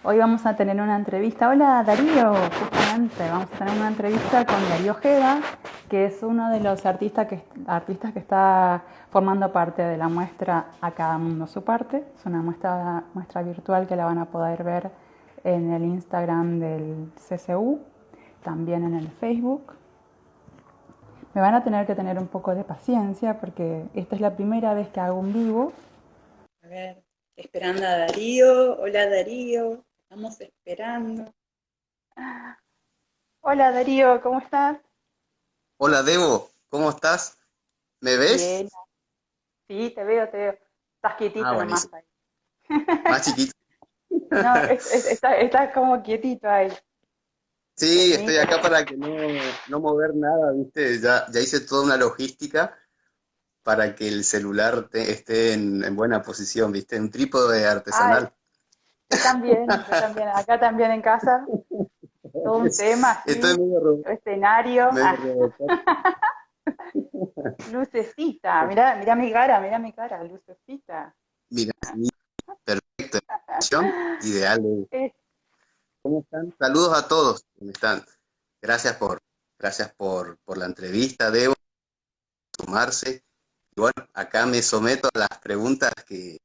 Hoy vamos a tener una entrevista. Hola Darío, justamente vamos a tener una entrevista con Darío Ojeda, que es uno de los artistas que está formando parte de la muestra A Cada Mundo Su Parte. Es una muestra virtual que la van a poder ver en el Instagram del CCU, también en el Facebook. Me van a tener que tener un poco de paciencia porque esta es la primera vez que hago un vivo. A ver, esperando a Darío. Hola Darío, estamos esperando. Hola Darío, ¿cómo estás? Hola Debo, ¿cómo estás? ¿Me ves? Bien, sí, te veo, te veo. Estás Ah, quietito nomás buenísimo. ahí. Más chiquito. No, estás como quietito ahí. Sí, Vení, estoy te acá lo... para que no mover nada, ¿viste? Ya hice toda una logística para que el celular esté en buena posición, ¿viste? Un trípode Ah, artesanal. yo también, acá también en casa, todo un tema Estoy así, escenario, medio robot. lucecita, mira mi cara, lucecita. Mira, sí, perfecto. Ideal, Debo. Eh, ¿Cómo están? Saludos a todos. ¿Cómo están? Gracias por la entrevista, Debo, sumarse. Y bueno, acá me someto a las preguntas que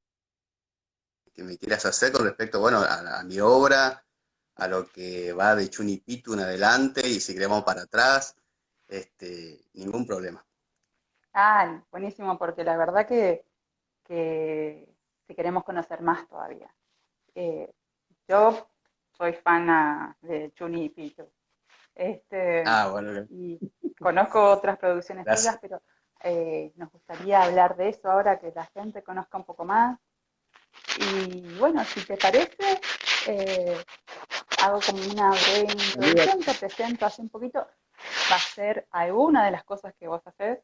me quieras hacer con respecto, bueno, a mi obra, a lo que va de Chunipitu en adelante, y si queremos para atrás, ningún problema. buenísimo, porque la verdad que queremos conocer más todavía. Eh, yo soy fan de Chuni y Pitu. Este, Ah, bueno, y conozco otras producciones tuyas, gracias. pero nos gustaría hablar de eso ahora que la gente conozca un poco más. Y bueno, si te parece, eh, hago como una breve Saludos. introducción, te presento así un poquito. Va a ser alguna de las cosas que vos haces,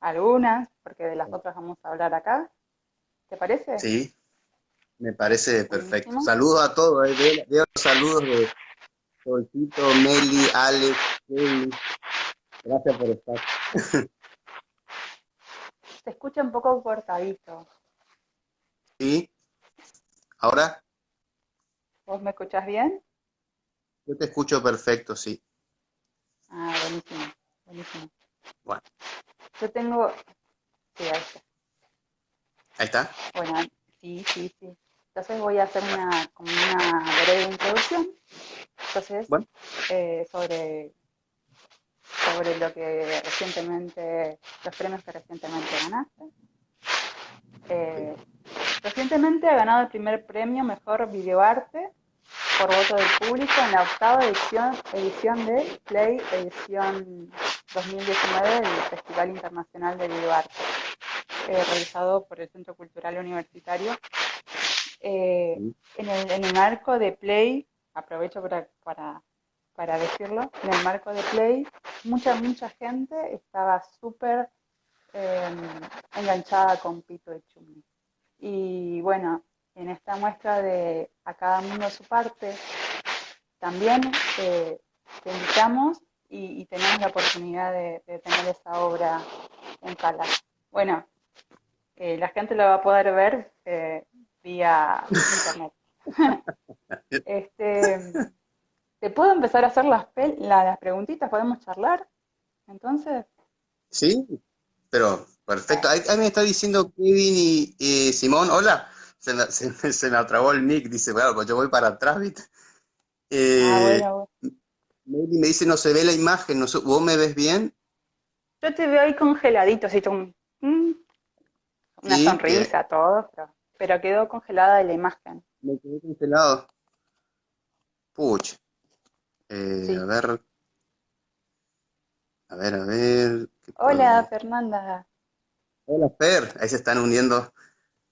algunas, porque de las otras vamos a hablar acá. ¿Te parece? Sí, me parece perfecto. Buenísimo. Saludos a todos, veo los saludos de Solcito, Meli, Alex, Kevin. Gracias por estar. Se escucha un poco cortadito. Sí, ahora ¿Vos me escuchás bien? yo te escucho perfecto, sí. Buenísimo, buenísimo. Bueno, Yo tengo, sí, ahí está. ahí está. Bueno, sí, sí, sí. Entonces voy a hacer como una breve introducción. Entonces, Bueno, eh, sobre, sobre los premios que recientemente ganaste. ok. Eh, Recientemente ha ganado el primer premio Mejor Videoarte por voto del público en la octava edición de Play, edición 2019 del Festival Internacional de Videoarte, realizado por el Centro Cultural Universitario. Eh, Sí. en el marco de Play, aprovecho para decirlo, en el marco de Play, mucha gente estaba súper eh, enganchada con Pito de Chumli. Y bueno, en esta muestra de A Cada Mundo a Su Parte, también te invitamos y tenemos la oportunidad de tener esa obra en sala. Bueno, la gente lo va a poder ver vía internet. Este, ¿Te puedo empezar a hacer las preguntitas? ¿Podemos charlar? Entonces, Sí, pero perfecto. bueno. Ahí me está diciendo Kevin y Simón, hola. Se me atrabó el mic, dice, bueno, pues yo voy para atrás, ¿viste? Eh, Bueno, Meli me dice, no se ve la imagen, no ¿vos me ves bien? yo te veo ahí congeladito, así una Sí, sonrisa, todo, pero quedó congelada la imagen. me quedé congelado. Puch. A Sí. ver, a ver, ¿qué Hola, puedo? Fernanda. Hola, Fer, ahí se están uniendo.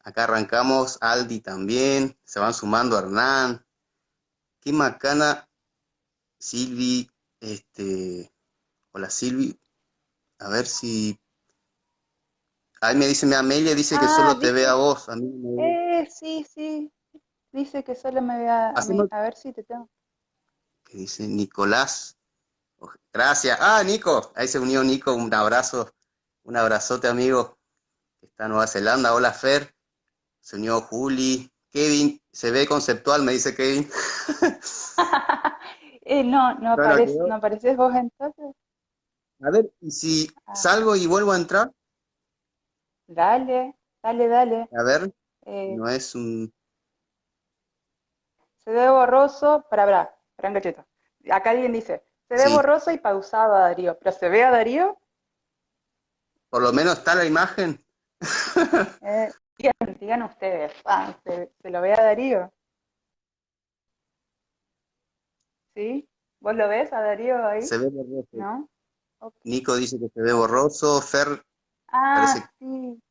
Acá arrancamos, Aldi también, se van sumando Hernán. Qué macana, Silvi, hola Silvi, a ver si ahí me dice mi Amelia, dice que solo te ve a Dice, vos, a mí no me ve. sí, sí. Dice que solo me vea a mí. Hacemos, A ver si te tengo. que dice Nicolás. Gracias. Ah, Nico, ahí se unió Nico, un abrazo, un abrazote, amigo, que está en Nueva Zelanda. Hola, Fer, se unió Juli, Kevin, se ve conceptual, me dice Kevin. No, no Bueno, aparece, no apareces vos entonces. a ver, y si Ah, salgo y vuelvo a entrar, dale, dale, dale. a ver, Eh, no es un... Se ve borroso, para un cachito. Acá alguien dice, se ve Sí, borroso y pausado a Darío, pero ¿se ve a Darío? por lo menos está la imagen. Digan ustedes, ¿se lo ve a Darío? ¿Sí? ¿Vos lo ves a Darío ahí? Se ve borroso. ¿No? Ok, Nico dice que se ve ok. borroso. Fer Ah, parece sí,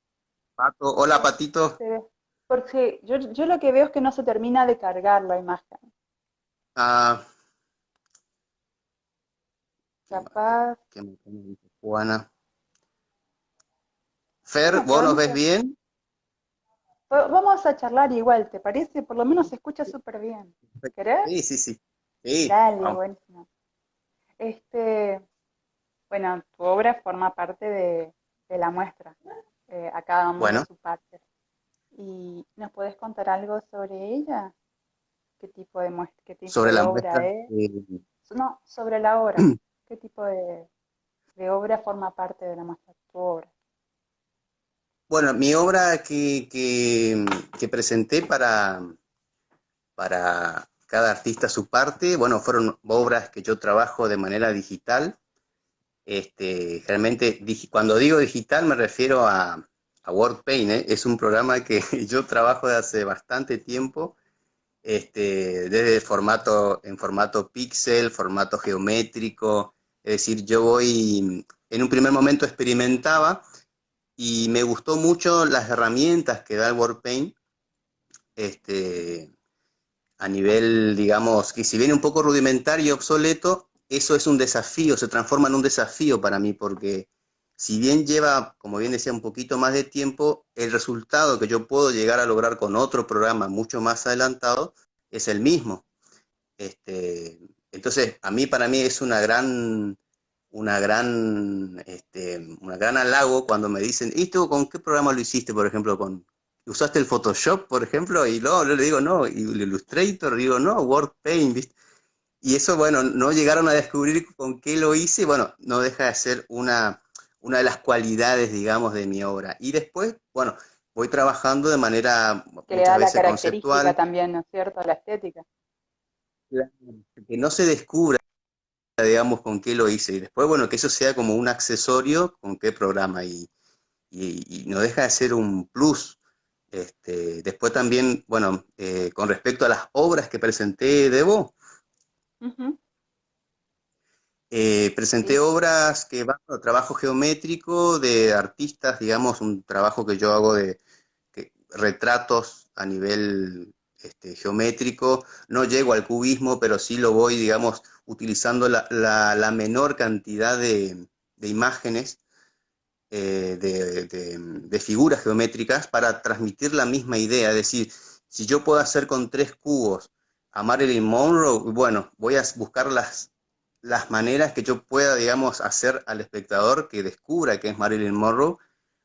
pato. Hola, sí, patito. se ve. Porque yo lo que veo es que no se termina de cargar la imagen. Ah, ¿qué más? Capaz. ¿Qué más dice Juana? Fer, Bueno, ¿vos nos ves bien? vamos a charlar igual, ¿te parece? Por lo menos se escucha súper bien. ¿Querés? Sí, sí, sí. Sí, Dale, vamos. buenísimo. Este, bueno, tu obra forma parte de la muestra, a cada uno Bueno, su parte. ¿Y nos puedes contar algo sobre ella? ¿Qué tipo de muestra, qué tipo sobre de la muestra. obra es? No, sobre la obra. ¿Qué tipo de obra forma parte de la muestra? Tu obra. Bueno, mi obra que presenté para cada artista su parte, bueno, fueron obras que yo trabajo de manera digital. Realmente, cuando digo digital me refiero a WordPaint, ¿eh? Es un programa que yo trabajo desde hace bastante tiempo, desde en formato píxel, formato geométrico, es decir, yo voy, en un primer momento experimentaba y me gustó mucho las herramientas que da el WordPaint, este, a nivel, digamos, que si viene un poco rudimentario y obsoleto, eso es un desafío, se transforma en un desafío para mí, porque si bien lleva, como bien decía, un poquito más de tiempo, el resultado que yo puedo llegar a lograr con otro programa mucho más adelantado es el mismo. Este, entonces, para mí es una gran halago cuando me dicen, ¿y tú con qué programa lo hiciste, por ejemplo, usaste el Photoshop, por ejemplo? Y luego yo le digo, no, y el Illustrator, digo, no, WordPaint, ¿viste? Y eso, bueno, no llegaron a descubrir con qué lo hice, bueno, no deja de ser una de las cualidades, digamos, de mi obra. Y después, bueno, voy trabajando de manera Que le muchas da la veces característica conceptual, también, ¿no es cierto? La estética. que no se descubra, digamos, con qué lo hice. Y después, bueno, que eso sea como un accesorio con qué programa. Y no deja de ser un plus. Después también, bueno, con respecto a las obras que presenté, Debo, Ujú, presenté sí. obras que van a trabajo geométrico de artistas, digamos, un trabajo que yo hago de retratos a nivel geométrico. No llego al cubismo, pero sí lo voy, digamos, utilizando la menor cantidad de imágenes, de figuras geométricas para transmitir la misma idea. Es decir, si yo puedo hacer con 3 cubos a Marilyn Monroe, bueno, voy a buscar las maneras que yo pueda, digamos, hacer al espectador que descubra que es Marilyn Monroe,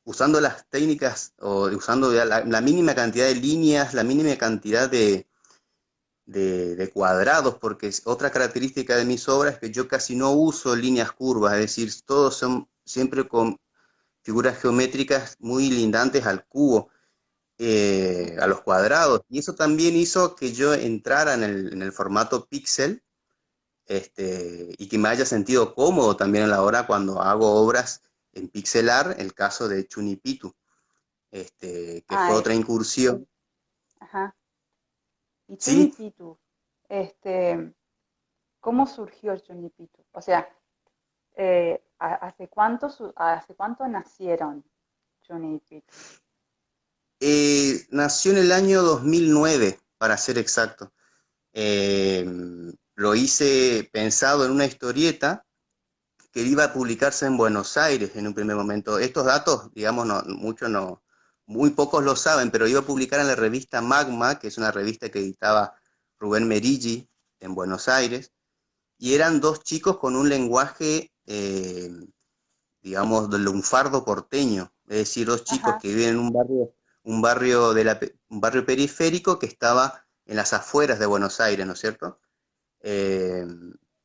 usando las técnicas o usando ya la mínima cantidad de líneas, la mínima cantidad de cuadrados, porque es otra característica de mis obras es que yo casi no uso líneas curvas, es decir, todos son siempre con figuras geométricas muy lindantes al cubo, a Ujú. los cuadrados. Y eso también hizo que yo entrara en el formato píxel, y que me haya sentido cómodo también a la hora cuando hago obras en pixelar, el caso de Chunipitu, que fue Ah, otra incursión. ajá. Y Chuni Sí, Pitu, este, ¿cómo surgió el Chuni Pitu? O sea, hace cuánto nacieron Chuni Pitu? nació en el año 2009, para ser exacto. Eh, lo hice pensado en una historieta que iba a publicarse en Buenos Aires en un primer momento. Estos datos, digamos, muy pocos lo saben, pero iba a publicar en la revista Magma, que es una revista que editaba Rubén Meriggi en Buenos Aires, y eran 2 chicos con un lenguaje, digamos, del lunfardo porteño, es decir, 2 chicos Ajá, que viven en un barrio periférico que estaba en las afueras de Buenos Aires, ¿no es cierto? Eh,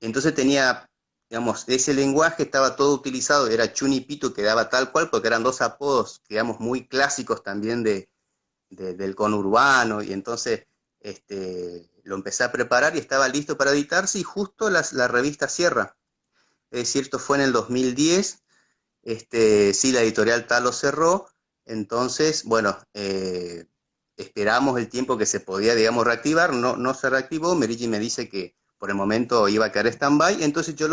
entonces tenía, digamos, ese lenguaje estaba todo utilizado, era Chuni y Pitu, quedaba tal cual, porque eran dos apodos, digamos, muy clásicos también del conurbano, y entonces lo empecé a preparar y estaba listo para editarse, y justo la revista cierra. Es decir, esto fue en el 2010, sí, la editorial Talo cerró, entonces, bueno, esperamos el tiempo que se podía, digamos, reactivar, no se reactivó, Merigi me dice que por el momento iba a quedar stand-by, entonces yo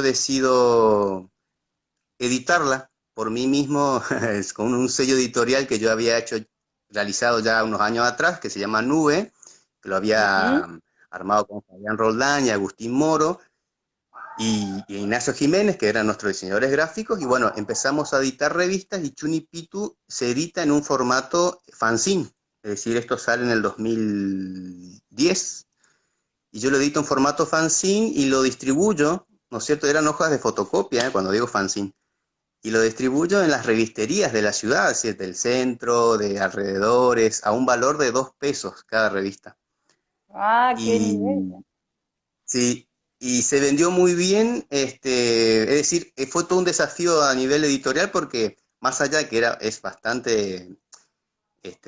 decido editarla por mí mismo, con un sello editorial que yo había realizado ya unos años atrás, que se llama Nube, que lo había Ujú. armado con Fabián Roldán y Agustín Moro, y Ignacio Jiménez, que eran nuestros diseñadores gráficos, y bueno, empezamos a editar revistas y Chuni Pitu se edita en un formato fanzine, es decir, esto sale en el 2010, y yo lo edito en formato fanzine y lo distribuyo, ¿no es cierto? Eran hojas de fotocopia, cuando digo fanzine, y lo distribuyo en las revisterías de la ciudad, es decir, del centro, de alrededores, a un valor de 2 pesos cada revista. Ah, qué nivel. Y sí, y se vendió muy bien, es decir, fue todo un desafío a nivel editorial porque más allá de que es bastante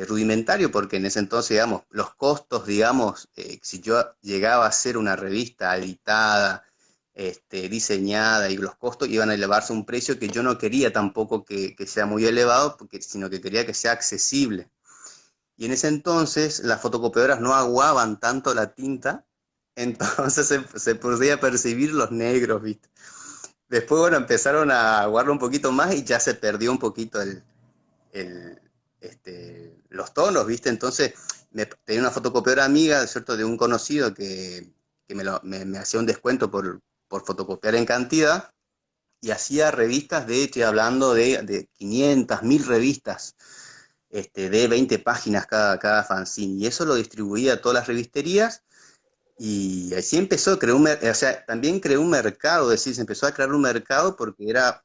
rudimentario, porque en ese entonces, digamos, los costos, digamos, si yo llegaba a hacer una revista editada, diseñada, y los costos iban a elevarse a un precio que yo no quería tampoco que sea muy elevado, sino que quería que sea accesible. Y en ese entonces las fotocopiadoras no aguaban tanto la tinta, entonces se podía percibir los negros, ¿viste? Después, bueno, empezaron a aguarlo un poquito más y ya se perdió un poquito el, los tonos, ¿viste? Entonces, tenía una fotocopiadora amiga, ¿cierto? De un conocido que me hacía un descuento por fotocopiar en cantidad, y hacía revistas, de hecho, hablando de 500, 1000 revistas, de 20 páginas cada fanzine, y eso lo distribuía a todas las revisterías, y así empezó, o sea, también creó un mercado, es decir, se empezó a crear un mercado porque era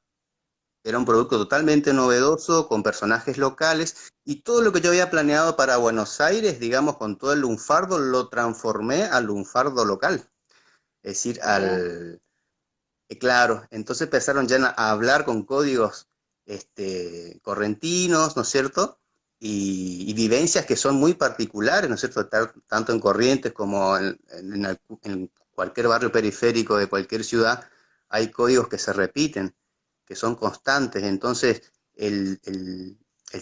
un producto totalmente novedoso, con personajes locales, y todo lo que yo había planeado para Buenos Aires, digamos, con todo el lunfardo, lo transformé al lunfardo local. Es decir, Bien. claro, entonces empezaron ya a hablar con códigos correntinos, ¿no es cierto? Y vivencias que son muy particulares, ¿no es cierto? Tanto en Corrientes como en cualquier barrio periférico de cualquier ciudad, hay códigos que se repiten, que son constantes. Entonces, el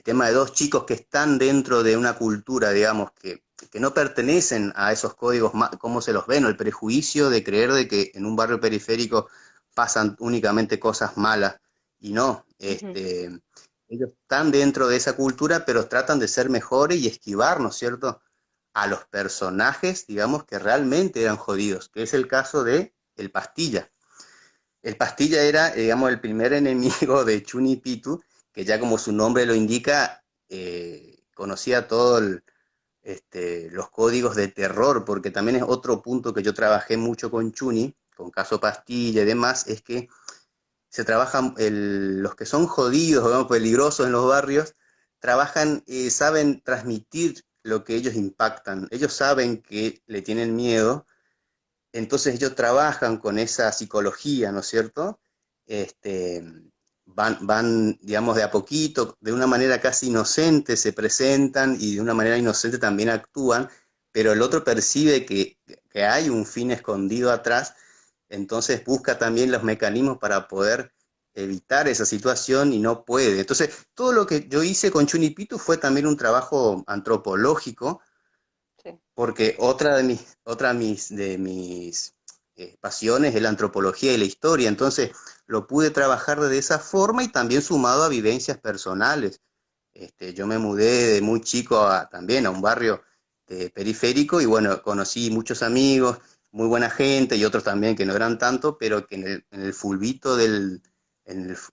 tema de dos chicos que están dentro de una cultura, digamos, que no pertenecen a esos códigos, ¿cómo se los ven? O el prejuicio de creer de que en un barrio periférico pasan únicamente cosas malas, y no, Ujú. ellos están dentro de esa cultura, pero tratan de ser mejores y esquivar, ¿no es cierto?, a los personajes, digamos, que realmente eran jodidos, que es el caso de El Pastilla. El Pastilla era, digamos, el primer enemigo de Chuni Pitu, que ya como su nombre lo indica, conocía todos los códigos de terror, porque también es otro punto que yo trabajé mucho con Chuni, con Caso Pastilla y demás, es que se trabajan, los que son jodidos, digamos, peligrosos en los barrios, trabajan, saben transmitir lo que ellos impactan. Ellos saben que le tienen miedo, entonces ellos trabajan con esa psicología, ¿no es cierto? Este, digamos, de a poquito, de una manera casi inocente, se presentan, y de una manera inocente también actúan, pero el otro percibe que hay un fin escondido atrás, entonces busca también los mecanismos para poder evitar esa situación y no puede. Entonces, todo lo que yo hice con Chunipitu fue también un trabajo antropológico, Sí. porque otra de mis pasiones es la antropología y la historia, entonces lo pude trabajar de esa forma y también sumado a vivencias personales. Yo me mudé de muy chico también a un barrio periférico, y bueno, conocí muchos amigos, muy buena gente, y otros también que no eran tanto, pero que en el fulbito en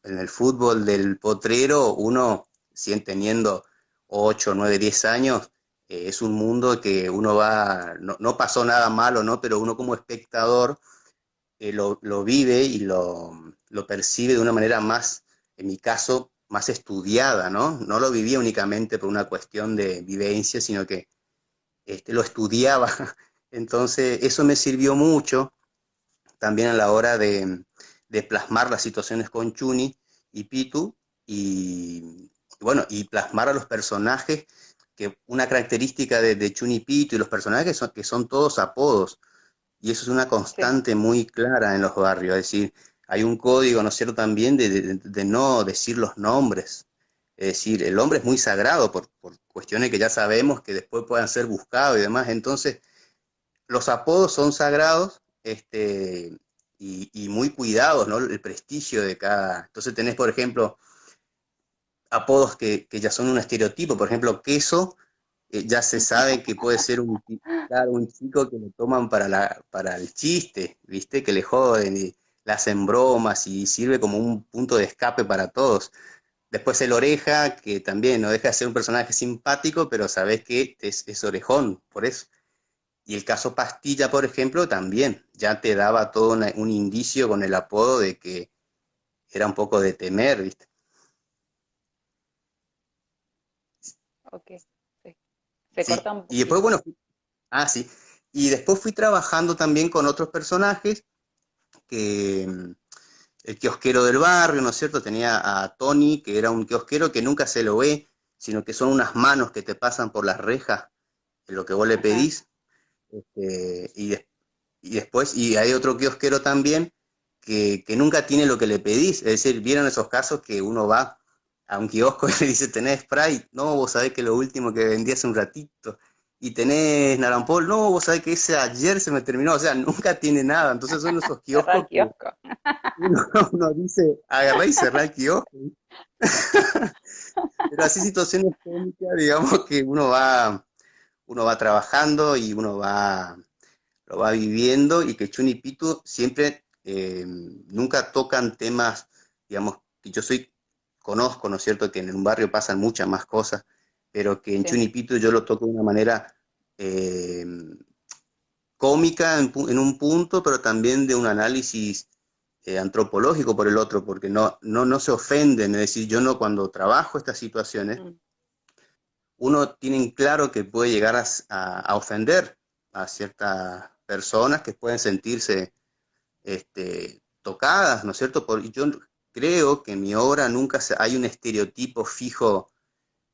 el fútbol del potrero, uno, teniendo 8 9 10 años, es un mundo que uno va, no pasó nada malo, ¿no? Pero uno como espectador lo vive y lo percibe de una manera más, en mi caso, más estudiada, ¿no? No lo vivía únicamente por una cuestión de vivencia, sino que lo estudiaba. Entonces, eso me sirvió mucho también a la hora de plasmar las situaciones con Chuni y Pitu, bueno, y plasmar a los personajes, que una característica de Chuni y Pitu y los personajes son que son todos apodos, y eso es una Sí, constante muy clara en los barrios, es decir, hay un código, ¿no es cierto?, también de no decir los nombres. Es decir, el hombre es muy sagrado por cuestiones que ya sabemos que después puedan ser buscados y demás. Entonces, los apodos son sagrados, y muy cuidados, ¿no? El prestigio de cada. Entonces tenés, por ejemplo, apodos que ya son un estereotipo. Por ejemplo, queso, ya se sabe que puede ser claro, un chico que lo toman para el chiste, ¿viste? Que le joden y le hacen bromas y sirve como un punto de escape para todos. Después el oreja, que también no deja de ser un personaje simpático, pero sabés que es orejón, por eso. Y el caso Pastilla, por ejemplo, también ya te daba todo un indicio con el apodo de que era un poco de temer, ¿viste? ok. Sí. Se corta Sí, un y después, poquito. bueno, sí. Y después fui trabajando también con otros personajes, que el kiosquero del barrio, ¿no es cierto? Tenía a Tony, que era un kiosquero que nunca se lo ve, sino que son unas manos que te pasan por las rejas en lo que vos le Ajá. pedís. Este, y después, y hay otro kiosquero también que nunca tiene lo que le pedís. Es decir, vieron esos casos que uno va a un kiosco y le dice, ¿tenés Sprite? No, vos sabés que lo último que vendí hace un ratito. Y tenés Narampol, no, vos sabés que ese ayer se me terminó. O sea, nunca tiene nada. Entonces son esos Cerrar el kioscos que kiosco. uno, uno dice, agarrá y cerrá el kiosco. Pero así situaciones técnicas, digamos que uno va trabajando y uno lo va viviendo, y que Chun y Pitu siempre nunca tocan temas, digamos, que conozco, ¿no es cierto?, que en un barrio pasan muchas más cosas, pero que en Sí. Chun y Pitu yo lo toco de una manera eh, cómica en un punto, pero también de un análisis antropológico por el otro, porque no se ofenden. Es decir, yo no, cuando trabajo estas situaciones, Mm. uno tiene claro que puede llegar a ofender a ciertas personas que pueden sentirse tocadas, ¿no es cierto? Yo creo que en mi obra nunca hay un estereotipo fijo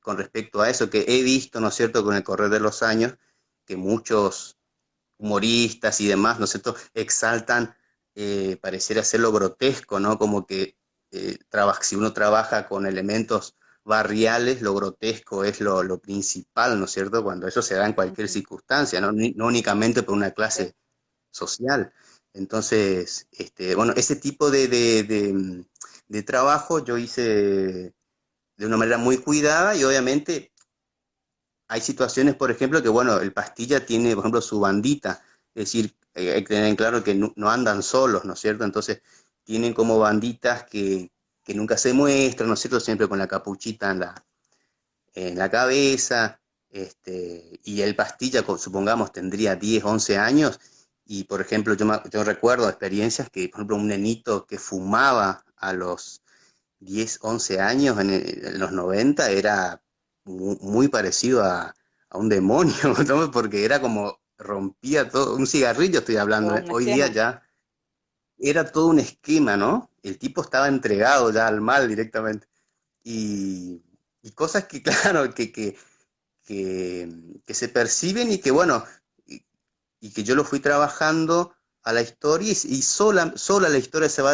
con respecto a eso, que he visto, ¿no es cierto?, con el correr de los años, que muchos humoristas y demás, ¿no es cierto?, exaltan, pareciera ser lo grotesco, ¿no? Como que si uno trabaja con elementos barriales, lo grotesco es lo principal, ¿no es cierto?, cuando eso se da en cualquier Ujú. circunstancia, ¿no? No únicamente por una Sí. clase social. Entonces, bueno, ese tipo de trabajo yo hice de una manera muy cuidada, y obviamente hay situaciones, por ejemplo, que, bueno, el Pastilla tiene, por ejemplo, su bandita, es decir, hay que tener en claro que no andan solos, ¿no es cierto? Entonces, tienen como banditas que nunca se muestran, ¿no es cierto? Siempre con la capuchita en la cabeza, y el Pastilla, supongamos, tendría 10 11 años, y, por ejemplo, yo recuerdo experiencias que, por ejemplo, un nenito que fumaba a los 10 11 años en los 90 era muy parecido a un demonio, ¿no? Porque era como rompía todo, un cigarrillo estoy hablando, Todo ¿eh? un Hoy día esquema. ya era todo un esquema, ¿no? El tipo estaba entregado ya al mal directamente. Y cosas que, claro, que se perciben, y que, bueno, y que yo lo fui trabajando a la historia, y sola la historia se va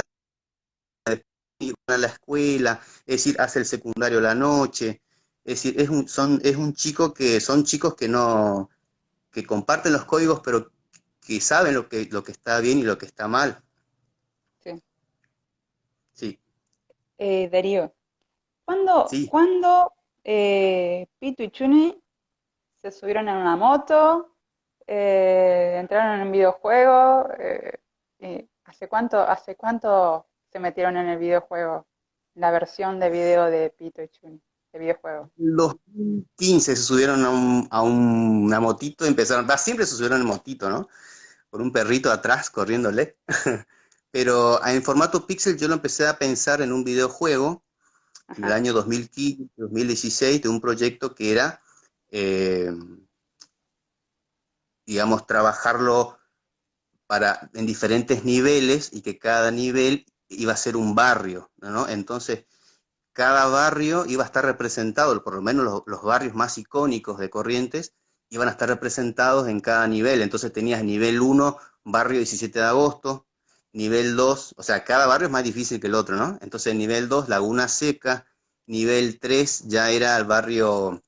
a la escuela, es decir, hace el secundario la noche, es decir, es un chico son chicos que no, que comparten los códigos, pero que saben lo que está bien y lo que está mal. Sí. Sí, Darío, ¿cuándo, sí. cuándo Pitu y Chuni se subieron en una moto, entraron en un videojuego? Hace cuánto se metieron en el videojuego? La versión de video de Pitu y Chuni, de videojuego. En 2015 se subieron una motito, siempre se subieron en motito, ¿no? Con un perrito atrás corriéndole. Pero en formato pixel yo lo empecé a pensar en un videojuego en el Ajá. año 2015, 2016, de un proyecto que era, eh, digamos, trabajarlo en diferentes niveles y que cada nivel iba a ser un barrio, ¿no? Entonces, cada barrio iba a estar representado, por lo menos los barrios más icónicos de Corrientes, iban a estar representados en cada nivel. Entonces tenías nivel 1, barrio 17 de agosto, nivel 2, o sea, cada barrio es más difícil que el otro, ¿no? Entonces nivel 2, Laguna Seca, nivel 3 ya era el barrio,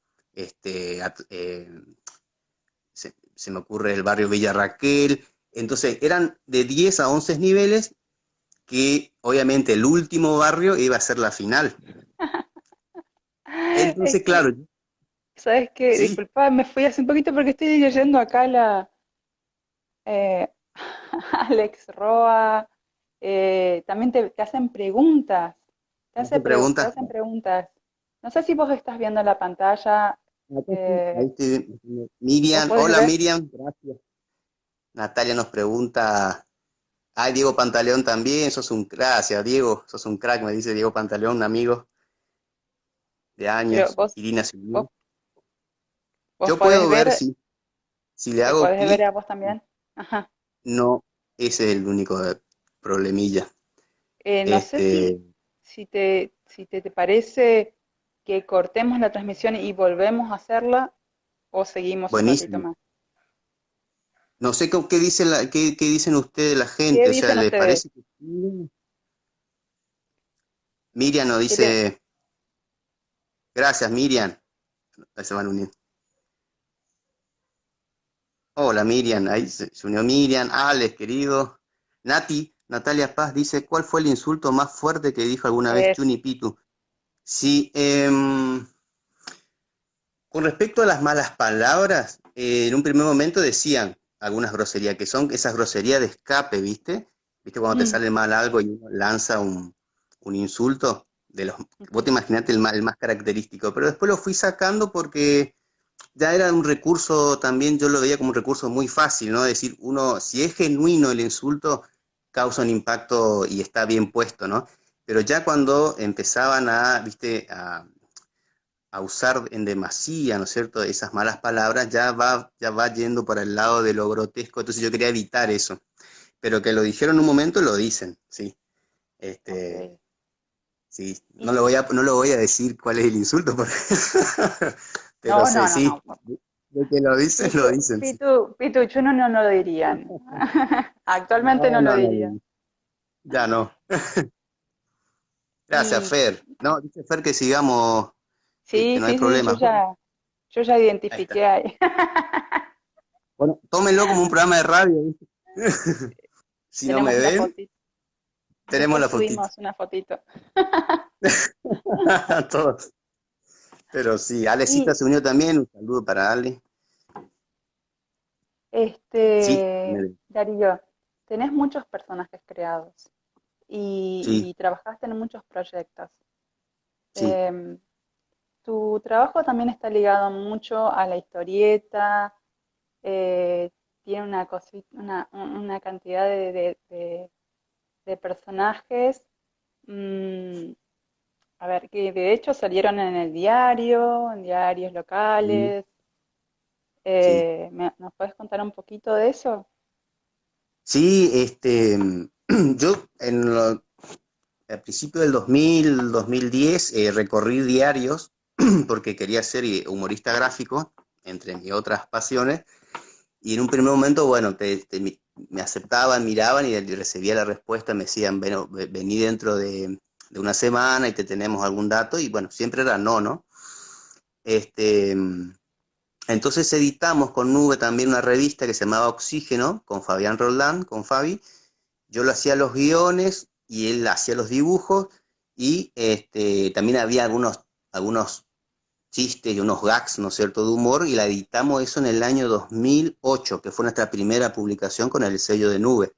se me ocurre el barrio Villa Raquel. Entonces eran de 10 a 11 niveles que obviamente el último barrio iba a ser la final. Es Entonces, que, claro, ¿sabes qué? sí, Disculpa, me fui hace un poquito porque estoy leyendo acá eh, Alex Roa, también te hacen preguntas, me hace te preguntas. hacen preguntas. No sé si vos estás viendo la pantalla, Acá sí, ahí eh, estoy. vos Miriam, podés hola ver. Miriam, gracias. Natalia nos pregunta, ay, Diego Pantaleón también, sos un, gracias Diego, sos un crack, me dice Diego Pantaleón, un amigo de Pero años, Irina vos, Silvio. vos Yo podés puedo ver ver, si le te hago podés ver a clic, vos también. Ajá. no, ese es el único problemilla. No sé Este, si te parece que cortemos la transmisión y volvemos a hacerla o seguimos un ratito buenísimo. más. No sé qué dice qué dicen ustedes la ¿Qué gente, o sea, dicen ¿les ustedes? parece que sí? Miriam nos ¿Qué le- dice, gracias Miriam, ahí se van uniendo. Hola Miriam, ahí se unió Miriam, Alex, querido. Natalia Paz dice, ¿cuál fue el insulto más fuerte que dijo alguna vez es, Chuni Pitu? Sí, con respecto a las malas palabras, en un primer momento decían algunas groserías, que son esas groserías de escape, ¿viste? ¿Viste cuando te mm, sale mal algo y uno lanza un insulto? Vos te imaginaste el más característico, pero después lo fui sacando porque ya era un recurso también, yo lo veía como un recurso muy fácil, ¿no? Es decir, uno, si es genuino el insulto, causa un impacto y está bien puesto, ¿no? Pero ya cuando empezaban viste, a usar en demasía, ¿no es cierto?, esas malas palabras, ya va yendo por el lado de lo grotesco, entonces yo quería evitar eso. Pero que lo dijeron en un momento, lo dicen, sí. Este, ok. sí, no lo Y voy a, no lo voy a decir cuál es el insulto, pero no, sé, no, no, sí, no. de que lo dicen, Pitu, lo dicen, sí. Pitu, Chuno no lo dirían. Actualmente No, no lo no, no, dirían. no, ya no. Gracias, Y Fer. No, dice Fer que sigamos, que sí, no hay sí, sí, problema. yo ya Ahí está. identifiqué ahí. Bueno, tómenlo como un programa de radio, ¿viste? Si no me Tenemos la ven, fotito. tenemos Después la fotito. subimos una fotito. Todos. Pero sí, Alecita Y se unió también. Un saludo para Ale. Sí, Darío, tenés muchos personajes creados sí, y trabajaste en muchos proyectos. sí, Em, Tu trabajo también está ligado mucho a la historieta, eh, tiene una cantidad de personajes, mm, a ver, que de hecho salieron en el diario, en diarios sí, locales. sí. ¿Nos puedes contar un poquito de eso? Sí, yo al principio del 2000, 2010 recorrí diarios porque quería ser humorista gráfico, entre mis otras pasiones. Y en un primer momento, bueno, me aceptaban, miraban y recibía la respuesta, me decían, bueno, vení dentro de una semana y te tenemos algún dato, y bueno, siempre era no, ¿no? Este, entonces editamos con Nube también una revista que se llamaba Oxígeno, con Fabián Roldán, con Fabi. Yo lo hacía los guiones y él hacía los dibujos, y también había algunos chistes y unos gags, ¿no es cierto?, de humor, y la editamos eso en el año 2008, que fue nuestra primera publicación con el sello de Nube.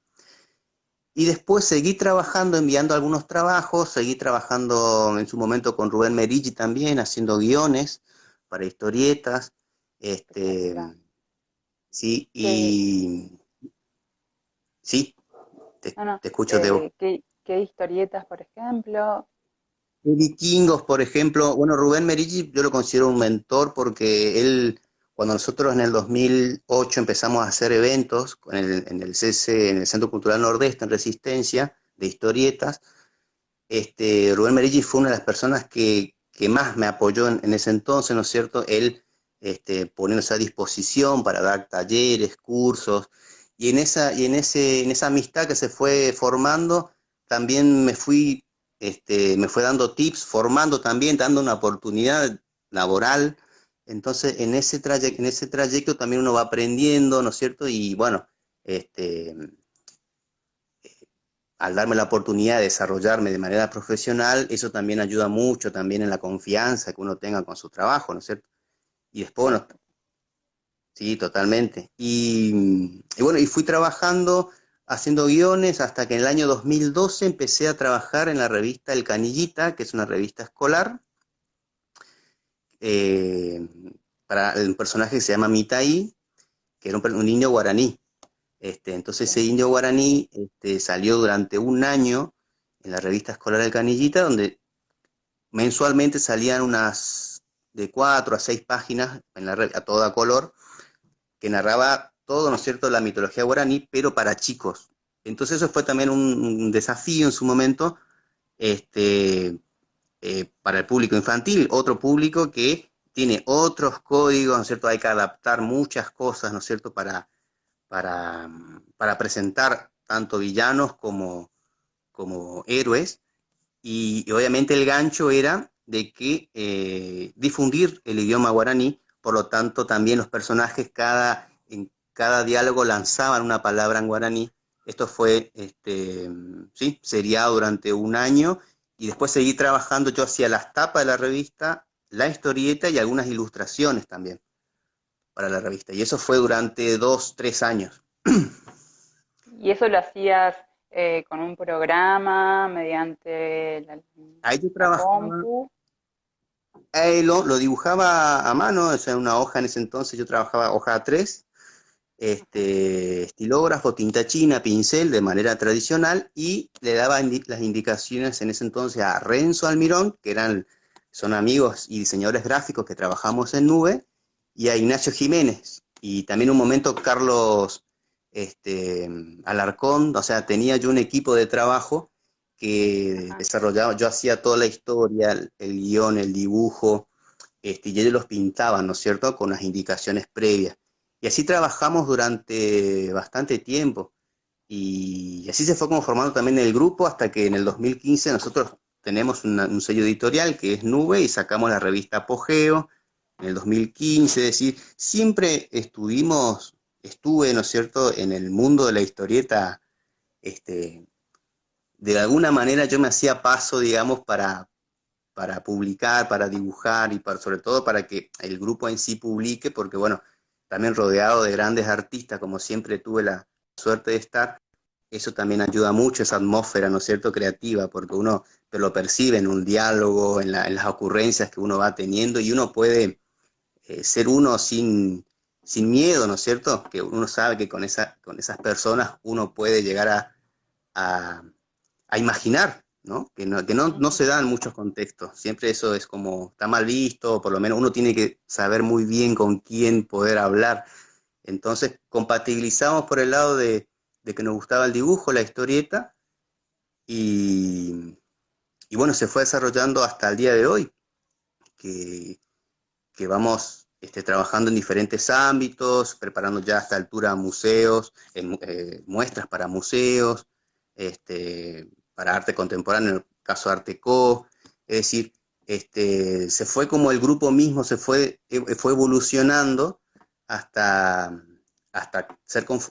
Y después seguí trabajando, enviando algunos trabajos, seguí trabajando en su momento con Rubén Merigi también, haciendo guiones para historietas, este, Espectacular. sí, ¿Qué, y sí, te, no, no, te escucho, Teo. qué historietas, por ejemplo? De Vikingos, por ejemplo, bueno, Rubén Merigi yo lo considero un mentor porque él cuando nosotros en el 2008 empezamos a hacer eventos en el CC, en el Centro Cultural Nordeste, en Resistencia, de historietas, Rubén Meriggi fue una de las personas que más me apoyó en ese entonces, ¿no es cierto? Él poniéndose a disposición para dar talleres, cursos, en esa amistad que se fue formando, también me fue dando tips, formando también, dando una oportunidad laboral. Entonces, en ese trayecto también uno va aprendiendo, ¿no es cierto? Y bueno, este, al darme la oportunidad de desarrollarme de manera profesional, eso también ayuda mucho también en la confianza que uno tenga con su trabajo, ¿no es cierto? Y después, bueno, sí, totalmente. Y bueno, y fui trabajando, haciendo guiones, hasta que en el año 2012 empecé a trabajar en la revista El Canillita, que es una revista escolar, eh, para un personaje que se llama Mitaí, que era un niño guaraní. Entonces ese indio guaraní salió durante un año en la revista escolar El Canillita, donde mensualmente salían unas de 4 a 6 páginas a toda color, que narraba todo, ¿no es cierto?, la mitología guaraní, pero para chicos. Entonces eso fue también un desafío en su momento, este, para el público infantil, otro público que tiene otros códigos, ¿no es cierto? Hay que adaptar muchas cosas, ¿no es cierto?, para, para presentar tanto villanos como héroes, y obviamente el gancho era de que difundir el idioma guaraní, por lo tanto también los personajes en cada diálogo lanzaban una palabra en guaraní. Esto fue, sí, seriado durante un año, y después seguí trabajando, yo hacía las tapas de la revista, la historieta y algunas ilustraciones también para la revista, y eso fue durante 2, 3 años. ¿Y eso lo hacías con un programa, mediante Ahí yo la trabajaba. compu? Lo dibujaba a mano, o sea, una hoja en ese entonces, yo trabajaba hoja A3, estilógrafo, tinta china, pincel de manera tradicional, y le daba las indicaciones en ese entonces a Renzo Almirón, son amigos y diseñadores gráficos que trabajamos en Nube, y a Ignacio Jiménez, y también un momento Carlos Alarcón. O sea, tenía yo un equipo de trabajo que Ajá. desarrollaba, yo hacía toda la historia, el guión, el dibujo, y ellos los pintaban, ¿no es cierto?, con las indicaciones previas. Y así trabajamos durante bastante tiempo. Y así se fue como formando también el grupo, hasta que en el 2015 nosotros tenemos un sello editorial que es Nube, y sacamos la revista Apogeo en el 2015. Es decir, siempre estuve, ¿no es cierto?, en el mundo de la historieta. este, de alguna manera yo me hacía paso, digamos, para publicar, para dibujar, y sobre todo para que el grupo en sí publique, porque bueno, también rodeado de grandes artistas, como siempre tuve la suerte de estar, eso también ayuda mucho, esa atmósfera, ¿no es cierto?, creativa, porque uno lo percibe en un diálogo, en las ocurrencias que uno va teniendo, y uno puede ser uno sin miedo, ¿no es cierto?, que uno sabe que con esas personas uno puede llegar a, a imaginar, ¿no? Que no se da en muchos contextos. Siempre eso es como, está mal visto, por lo menos uno tiene que saber muy bien con quién poder hablar. Entonces, compatibilizamos por el lado de que nos gustaba el dibujo, la historieta, y, y bueno, se fue desarrollando hasta el día de hoy, que, que vamos trabajando en diferentes ámbitos, preparando ya a esta altura museos, muestras para museos, para arte contemporáneo, en el caso de Arteco. Es decir, se fue como el grupo mismo fue evolucionando hasta, hasta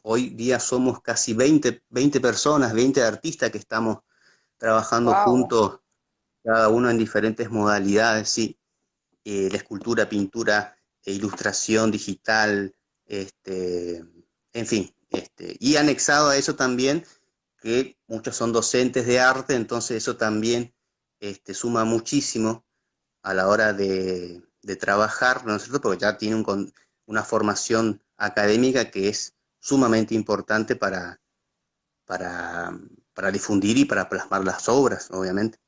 hoy día somos casi 20 personas, 20 artistas que estamos trabajando Wow. juntos, cada uno en diferentes modalidades, sí. La escultura, pintura, ilustración digital, en fin, y anexado a eso también, que muchos son docentes de arte, entonces eso también suma muchísimo a la hora de trabajar, ¿no es cierto?, porque ya tiene una formación académica que es sumamente importante para, para difundir y para plasmar las obras, obviamente.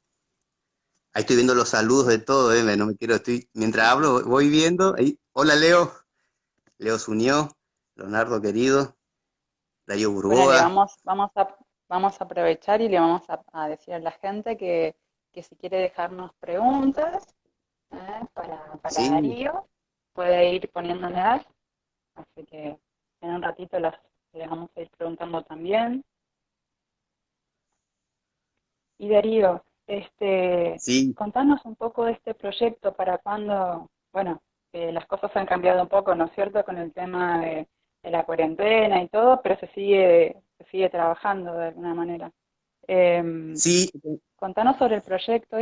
Ahí estoy viendo los saludos de todo, no me quiero, mientras hablo voy viendo. Ahí, hola Leo. Leo se unió, Leonardo querido, Darío Bueno, le Burgoa. vamos a aprovechar y le vamos a decir a la gente que si quiere dejarnos preguntas para Sí, Darío, puede ir poniéndolas, así que en un ratito les vamos a ir preguntando también. Y Darío, sí, contanos un poco de este proyecto, para cuando, bueno, las cosas han cambiado un poco, ¿no es cierto?, con el tema de la cuarentena y todo, pero se sigue trabajando de alguna manera. Em, sí. Contanos sobre el proyecto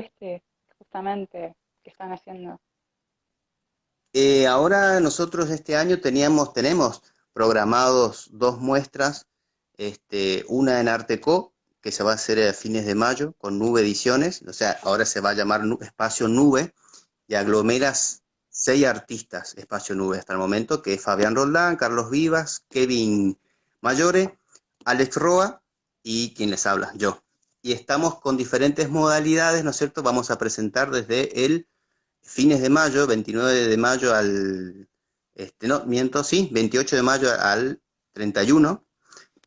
justamente, que están haciendo. Ahora nosotros este año tenemos programados dos muestras, una en Arteco, que se va a hacer a fines de mayo, con Nube Ediciones, o sea, ahora se va a llamar Espacio Nube, y aglomeras 6 artistas, Espacio Nube hasta el momento, que es Fabián Roldán, Carlos Vivas, Kevin Mayore, Alex Roa y quien les habla, yo. Y estamos con diferentes modalidades, ¿no es cierto? Vamos a presentar desde el fines de mayo, 29 de mayo al, no, miento, sí, 28 de mayo al 31.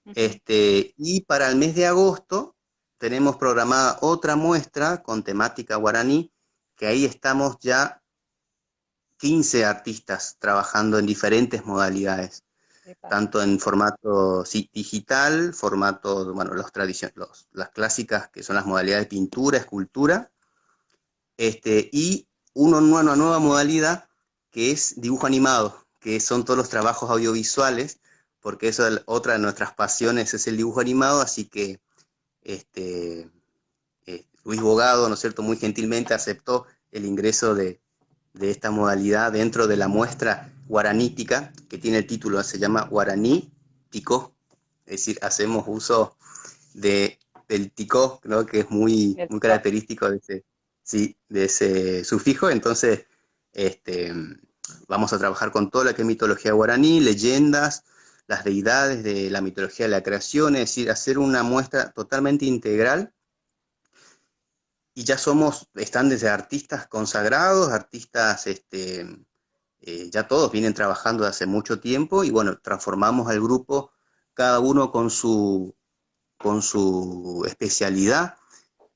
Ujú. Y para el mes de agosto tenemos programada otra muestra con temática guaraní, que ahí estamos ya 15 artistas trabajando en diferentes modalidades, Epa. tanto en formato sí, digital, formato, bueno, las clásicas que son las modalidades de pintura, escultura, y una nueva modalidad que es dibujo animado, que son todos los trabajos audiovisuales, porque eso es otra de nuestras pasiones, es el dibujo animado, así que este, Luis Bogado, ¿no es cierto?, muy gentilmente aceptó el ingreso de esta modalidad dentro de la muestra guaranítica, que tiene el título, se llama Guaraní Ticó, es decir, hacemos uso de, del ticó, ¿no?, que es muy, Let's muy go. característico de ese, sí, de ese sufijo. Entonces, este, vamos a trabajar con toda la que es mitología guaraní, leyendas, las deidades de la mitología de la creación, es decir, hacer una muestra totalmente integral. Y ya están desde artistas consagrados, artistas, ya todos vienen trabajando desde hace mucho tiempo y bueno, transformamos al grupo, cada uno con su especialidad.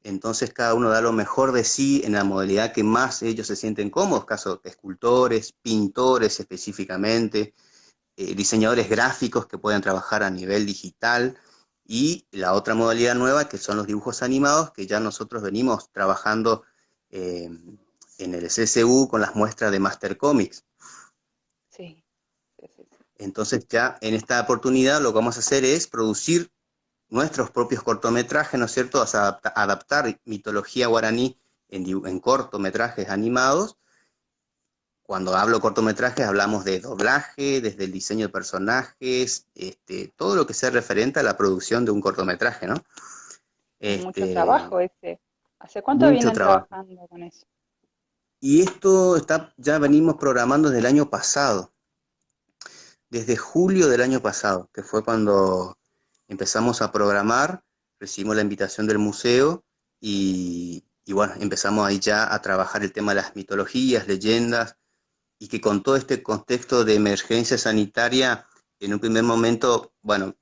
Entonces cada uno da lo mejor de sí en la modalidad que más ellos se sienten cómodos, caso de escultores, pintores específicamente, diseñadores gráficos que pueden trabajar a nivel digital, y la otra modalidad nueva que son los dibujos animados, que ya nosotros venimos trabajando eh, en el CSU con las muestras de Master Comics. Sí, sí, sí, sí. Entonces ya en esta oportunidad lo que vamos a hacer es producir nuestros propios cortometrajes, ¿no es cierto? O sea, adaptar mitología guaraní en cortometrajes animados. Cuando hablo cortometrajes hablamos de doblaje, desde el diseño de personajes, todo lo que sea referente a la producción de un cortometraje, ¿no? Es mucho Este, trabajo ese. ¿Hace cuánto mucho vienen trabajo. trabajando con eso? Y esto ya venimos programando desde el año pasado, desde julio del año pasado, que fue cuando empezamos a programar, recibimos la invitación del museo y bueno, empezamos ahí ya a trabajar el tema de las mitologías, leyendas, y que con todo este contexto de emergencia sanitaria, en un primer momento, bueno,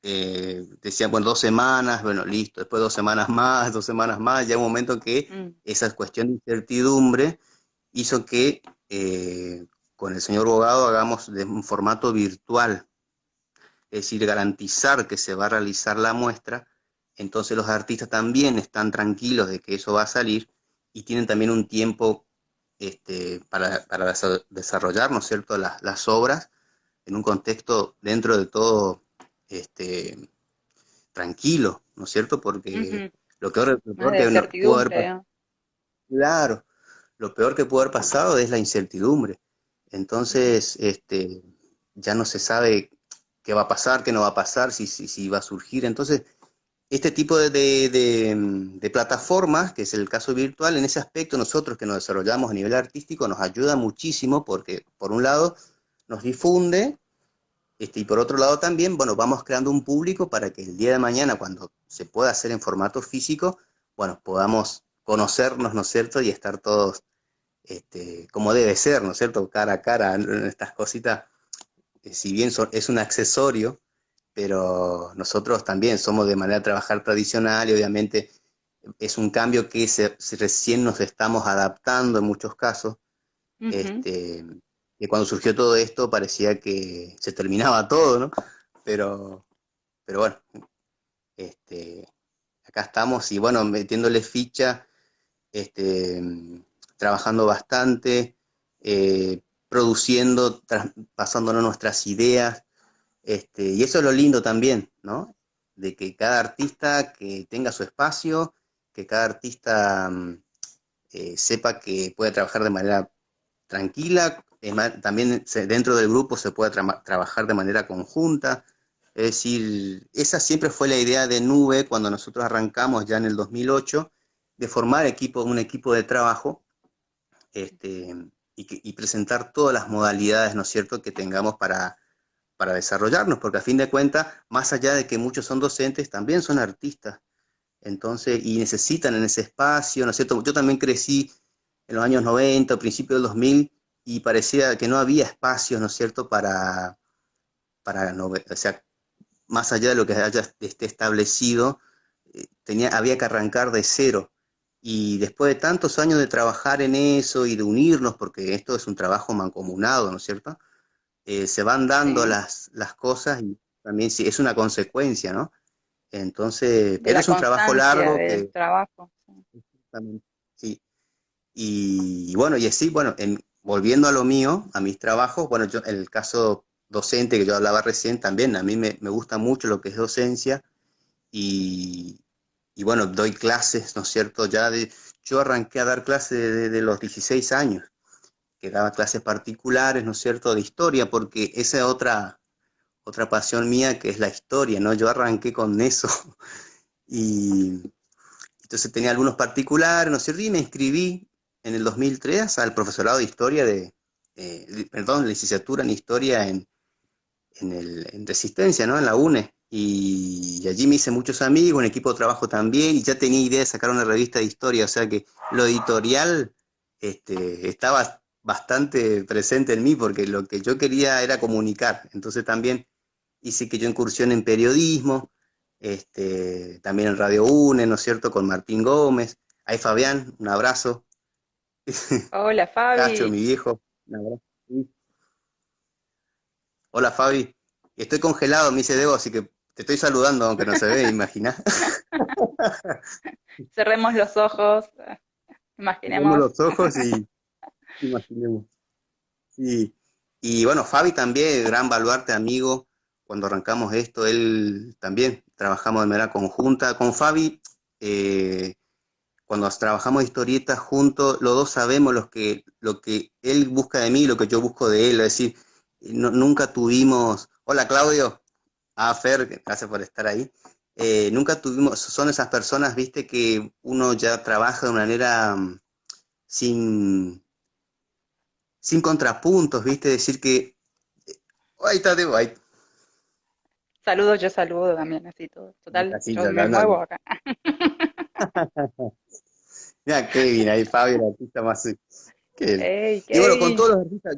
decían, bueno, 2 semanas, bueno, listo, después 2 semanas más, 2 semanas más, ya un momento que Mm, esa cuestión de incertidumbre hizo que con el señor abogado hagamos de un formato virtual, es decir, garantizar que se va a realizar la muestra, entonces los artistas también están tranquilos de que eso va a salir y tienen también un tiempo para desarrollar, ¿no es cierto?, las obras en un contexto dentro de todo este, tranquilo, ¿no es cierto? Porque ujú. lo Más peor de que pudo haber certidumbre, pasado, ¿no? claro, lo peor que pudo haber pasado es la incertidumbre. Ujú. Entonces, ya no se sabe qué va a pasar, qué no va a pasar, si va a surgir. Entonces, este tipo de plataformas, que es el caso virtual, en ese aspecto nosotros que nos desarrollamos a nivel artístico nos ayuda muchísimo porque, por un lado, nos difunde, y por otro lado también, bueno, vamos creando un público para que el día de mañana, cuando se pueda hacer en formato físico, bueno, podamos conocernos, ¿no es cierto? Y estar todos como debe ser, ¿no es cierto? Cara a cara, en estas cositas si bien es un accesorio, pero nosotros también somos de manera de trabajar tradicional y obviamente es un cambio que recién nos estamos adaptando en muchos casos. Ujú. Este, que cuando surgió todo esto parecía que se terminaba todo, ¿no? Pero, pero bueno, este, acá estamos y bueno, metiéndole ficha, este, trabajando bastante, produciendo, pasándonos nuestras ideas, y eso es lo lindo también, ¿no? De que cada artista que tenga su espacio, que cada artista sepa que puede trabajar de manera tranquila, también dentro del grupo se puede trabajar de manera conjunta. Es decir, esa siempre fue la idea de Nube cuando nosotros arrancamos ya en el 2008, de formar un equipo de trabajo, este, y presentar todas las modalidades, ¿no es cierto?, que tengamos para desarrollarnos, porque a fin de cuentas, más allá de que muchos son docentes, también son artistas. Entonces, y necesitan en ese espacio, ¿no es cierto? Yo también crecí en los años 90, principios del 2000, y parecía que no había espacios, ¿no es cierto?, o sea, más allá de lo que haya esté establecido, había que arrancar de cero. Y después de tantos años de trabajar en eso y de unirnos, porque esto es un trabajo mancomunado, ¿no es cierto? Se van dando Sí, las cosas y también sí, es una consecuencia, ¿no? Entonces, de pero la es un trabajo constancia largo del que trabajo. Sí. también, sí. Y bueno, y así, bueno, volviendo a lo mío, a mis trabajos, bueno, yo en el caso docente que yo hablaba recién, también a mí me gusta mucho lo que es docencia y, y bueno, doy clases, ¿no es cierto? Yo arranqué a dar clases desde los 16 años, que daba clases particulares, ¿no es cierto?, de historia, porque esa es otra pasión mía que es la historia, ¿no? Yo arranqué con eso y entonces tenía algunos particulares, ¿no es cierto? Y me inscribí en el 2003 al profesorado de historia perdón, licenciatura en historia en Resistencia, ¿no? En la UNE. Y allí me hice muchos amigos, un equipo de trabajo también, y ya tenía idea de sacar una revista de historia, o sea que lo editorial estaba bastante presente en mí, porque lo que yo quería era comunicar. Entonces también hice que yo incursión en periodismo, también en Radio UNE, ¿no es cierto?, con Martín Gómez. Ahí Fabián, un abrazo. Hola, Cacho, Fabi. mi viejo, un abrazo. Hola Fabi, estoy congelado, me dice Debo, así que te estoy saludando, aunque no se ve, imagina. Cerremos los ojos, Cerremos imaginemos. los ojos y imaginemos. Sí. Y bueno, Fabi también, gran baluarte, amigo. Cuando arrancamos esto, él también trabajamos de manera conjunta. Con Fabi, eh, cuando trabajamos historietas juntos, los dos sabemos lo que él busca de mí y lo que yo busco de él. Es decir, nunca tuvimos. Hola Claudio. Ah, Fer, gracias por estar ahí. Nunca tuvimos, son esas personas, viste, que uno ya trabaja de manera sin, sin contrapuntos, viste, decir que, ahí está, Debo, ahí, Saludos, yo saludo también, así todo. Total, así, yo ya, me muevo acá. mira, Kevin, ahí Fabio, el artista más, que ¡Hey, y bueno, con Kevin! todos los artistas,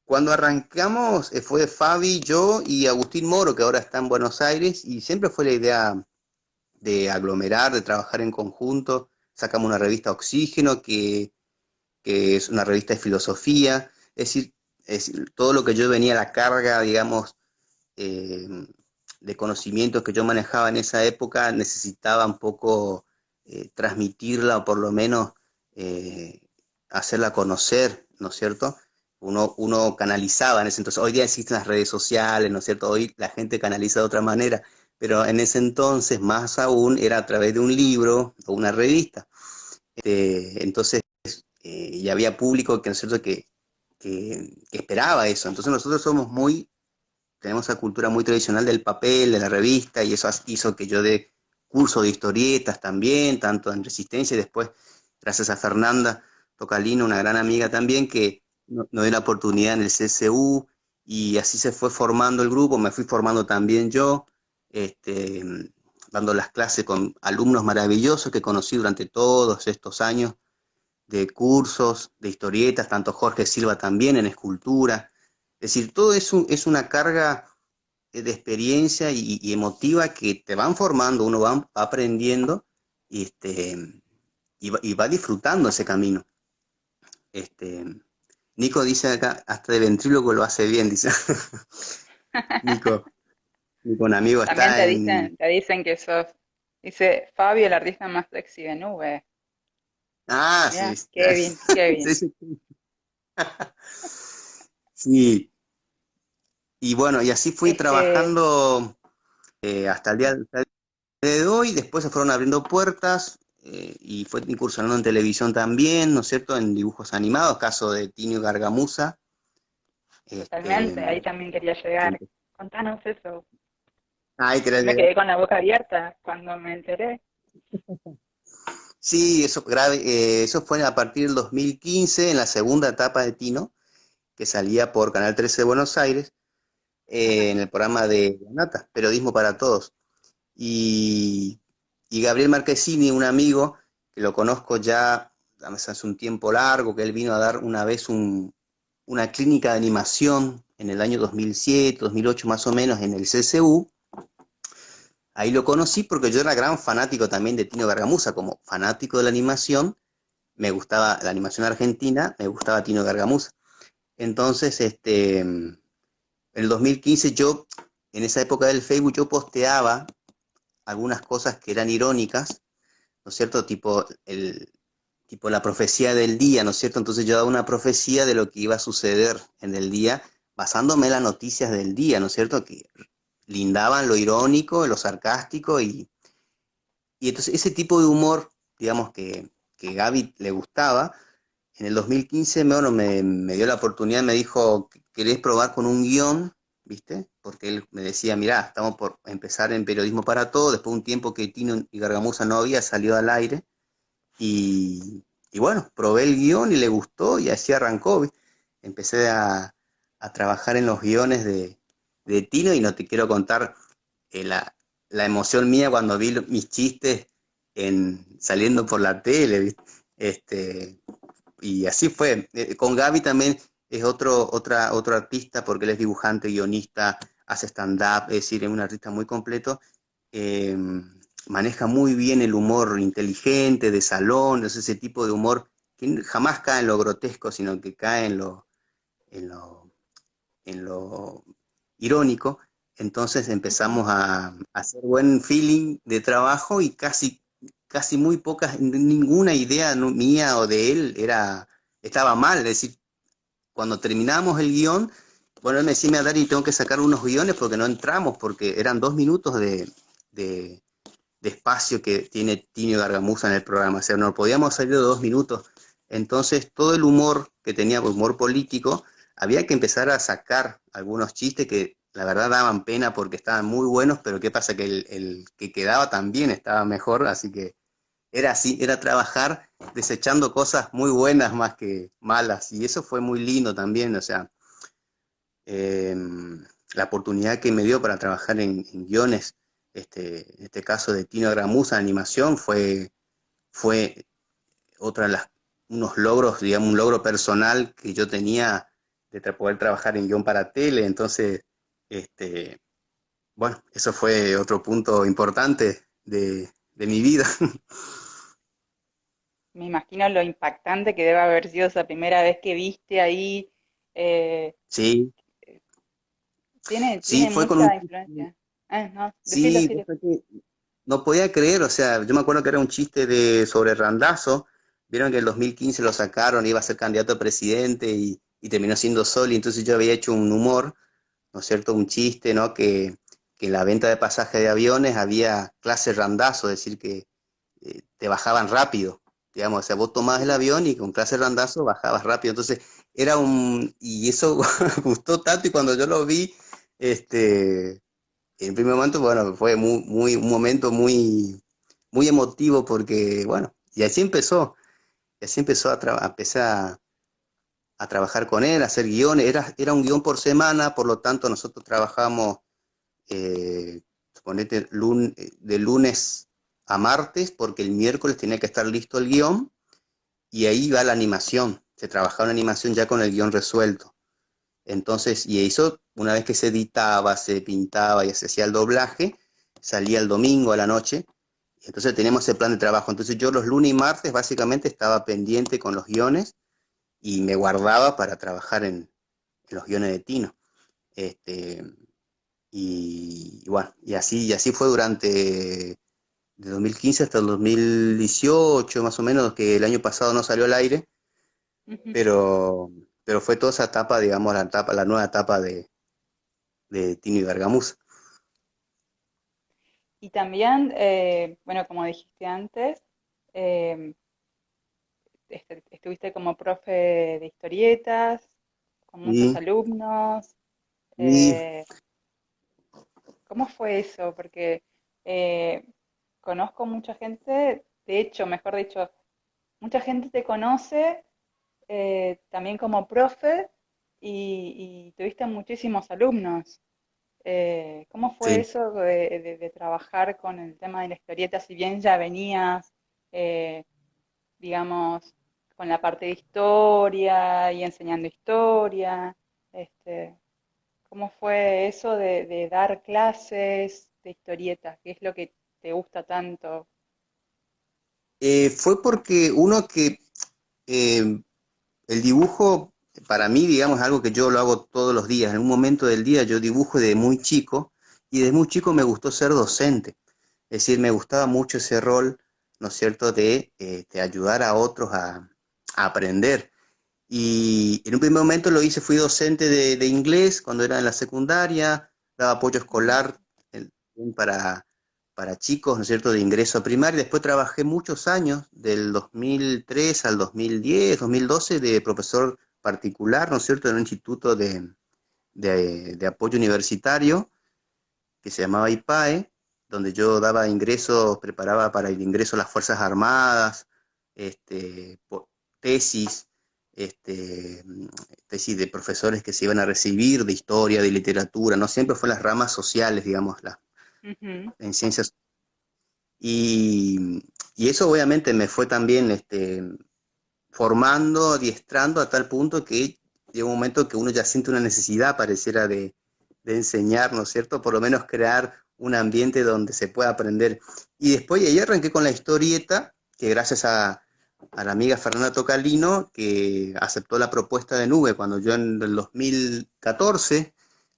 cuando arrancamos fue Fabi, yo y Agustín Moro, que ahora está en Buenos Aires, y siempre fue la idea de aglomerar, de trabajar en conjunto. Sacamos una revista Oxígeno, que es una revista de filosofía, es decir, todo lo que yo venía a la carga, digamos, eh, de conocimientos que yo manejaba en esa época, necesitaba un poco transmitirla o por lo menos eh, hacerla conocer, ¿no es cierto? Uno canalizaba en ese entonces, hoy día existen las redes sociales, ¿no es cierto? Hoy la gente canaliza de otra manera, pero en ese entonces más aún era a través de un libro o una revista. Entonces, y había público que, ¿no es cierto?, que esperaba eso. Entonces nosotros tenemos esa cultura muy tradicional del papel, de la revista, y eso hizo que yo dé curso de historietas también, tanto en Resistencia y después, gracias a Fernanda Tocalino, una gran amiga también, que nos dio la oportunidad en el CSU, y así se fue formando el grupo, me fui formando también yo, este, dando las clases con alumnos maravillosos que conocí durante todos estos años de cursos, de historietas, tanto Jorge Silva también en escultura. Es decir, todo eso es una carga de experiencia y emotiva que te van formando, uno va aprendiendo y, y va disfrutando ese camino. Este, Nico dice acá, hasta de ventríloco lo hace bien, dice. Nico, Nico, un amigo También está en... te dicen que sos, dice Fabio, el artista más sexy de nube. Ah, sí, Mirá, Kevin, sí, Kevin. sí, sí. Y bueno, y así fui Este, trabajando hasta el día de hoy, después se fueron abriendo puertas y fue incursionando en televisión también, ¿no es cierto?, en dibujos animados, caso de Tinio Gargamusa. Este, totalmente, ahí también quería llegar. que- Contanos eso. ay, Yo quería me llegar. quedé con la boca abierta cuando me enteré. Sí, eso, grave, eso fue a partir del 2015, en la segunda etapa de Tino, que salía por Canal 13 de Buenos Aires, en el programa de La Nata, Periodismo para Todos. Y, y Gabriel Marquesini, un amigo que lo conozco ya hace un tiempo largo, que él vino a dar una vez una clínica de animación en el año 2007, 2008 más o menos, en el CCU. Ahí lo conocí porque yo era gran fanático también de Tino Gargamusa, como fanático de la animación, me gustaba la animación argentina, me gustaba Tino Gargamusa. Entonces, en el 2015 yo, en esa época del Facebook, yo posteaba algunas cosas que eran irónicas, ¿no es cierto? Tipo la profecía del día, ¿no es cierto? Entonces yo daba una profecía de lo que iba a suceder en el día, basándome en las noticias del día, ¿no es cierto? Que lindaban lo irónico, lo sarcástico y entonces ese tipo de humor, digamos que Gaby le gustaba. En el 2015 bueno, me dio la oportunidad, me dijo, ¿querés probar con un guión? ¿Viste? Porque él me decía, mirá, estamos por empezar en Periodismo para Todo, después de un tiempo que Tino y Gargamusa no había salido al aire, y bueno, probé el guión y le gustó y así arrancó, ¿viste? Empecé a trabajar en los guiones de Tino y no te quiero contar la emoción mía cuando vi mis chistes saliendo por la tele, ¿viste? Este, y así fue. Con Gaby también es otro artista porque él es dibujante, guionista, hace stand-up, es decir, es un artista muy completo. Eh, Maneja muy bien el humor inteligente, de salón, es ese tipo de humor que jamás cae en lo grotesco, sino que cae en lo, en lo irónico. Entonces empezamos a hacer buen feeling de trabajo y casi muy pocas, ninguna idea mía o de él estaba mal. Es decir, cuando terminamos el guión, bueno, él me decía, mira, Dari, tengo que sacar unos guiones porque no entramos, porque eran 2 minutos de, de espacio que tiene Tinio Gargamusa en el programa, o sea, no podíamos salir de 2 minutos. Entonces, todo el humor que tenía, humor político, había que empezar a sacar algunos chistes que la verdad daban pena porque estaban muy buenos, pero qué pasa que el que quedaba también estaba mejor, así que era así, era trabajar desechando cosas muy buenas más que malas, y eso fue muy lindo también, o sea, eh, la oportunidad que me dio para trabajar en guiones, en este caso de Tino Gramusa, animación, fue otra de unos logros, digamos, un logro personal que yo tenía de poder trabajar en guión para tele, entonces, este, bueno, eso fue otro punto importante de mi vida. Me imagino lo impactante que debe haber sido esa primera vez que viste ahí. eh, Sí, sí, tiene fue con un mucha chiste, influencia. Ah, no, decilo, sí, decilo. no podía creer, o sea, yo me acuerdo que era un chiste sobre Randazzo, vieron que en el 2015 lo sacaron, iba a ser candidato a presidente y terminó siendo Soli, entonces yo había hecho un humor, ¿no es cierto? Un chiste, ¿no? Que en la venta de pasajes de aviones había clase Randazzo, es decir, que te bajaban rápido, digamos, o sea, vos tomabas el avión y con clase Randazzo bajabas rápido, entonces y eso gustó tanto y cuando yo lo vi, este en primer momento, bueno, fue un momento muy emotivo porque, bueno, y así empezó empecé a trabajar con él, a hacer guiones, era un guión por semana, por lo tanto nosotros trabajamos, suponete, de lunes a martes, porque el miércoles tenía que estar listo el guión, y ahí va la animación, se trabajaba en animación ya con el guión resuelto. Entonces, y eso, una vez que se editaba, se pintaba y se hacía el doblaje, salía el domingo a la noche. Entonces teníamos ese plan de trabajo. Entonces yo los lunes y martes básicamente estaba pendiente con los guiones y me guardaba para trabajar en los guiones de Tino. Este, y bueno, y así fue durante de 2015 hasta el 2018, más o menos, que el año pasado no salió al aire, Ujú. pero, pero fue toda esa etapa, digamos, la nueva etapa de Tino y Bergamusa. Y también, bueno, como dijiste antes, eh, estuviste como profe de historietas, con muchos Y, alumnos. y eh, ¿Cómo fue eso? Porque eh, conozco mucha gente, de hecho, mejor dicho, mucha gente te conoce también como profe y tuviste muchísimos alumnos. ¿Cómo fue sí. eso de trabajar con el tema de la historieta? Si bien ya venías, eh, digamos, con la parte de historia y enseñando historia, este, ¿cómo fue eso de dar clases de historietas? ¿Qué es lo que te gusta tanto? Fue porque uno que eh, el dibujo, para mí, digamos, es algo que yo lo hago todos los días. En un momento del día yo dibujo desde muy chico y desde muy chico me gustó ser docente. Es decir, me gustaba mucho ese rol, ¿no es cierto?, de ayudar a otros a aprender. Y en un primer momento lo hice, fui docente de inglés cuando era en la secundaria, daba apoyo Ujú. escolar eh, para, para chicos, ¿no es cierto?, de ingreso a primaria. Después trabajé muchos años, del 2003 al 2010, 2012, de profesor particular, ¿no es cierto?, en un instituto de apoyo universitario que se llamaba IPAE, donde yo daba ingresos, preparaba para el ingreso a las Fuerzas Armadas, tesis, este, tesis de profesores que se iban a recibir, de historia, de literatura, no siempre fue en las ramas sociales, digamos, Ujú. en ciencias. Y eso obviamente me fue también formando, adiestrando a tal punto que llega un momento que uno ya siente una necesidad, pareciera, de enseñar, ¿no es cierto? Por lo menos crear un ambiente donde se pueda aprender. Y después ahí arranqué con la historieta, que gracias a la amiga Fernanda Tocalino, que aceptó la propuesta de Nube cuando yo en el 2014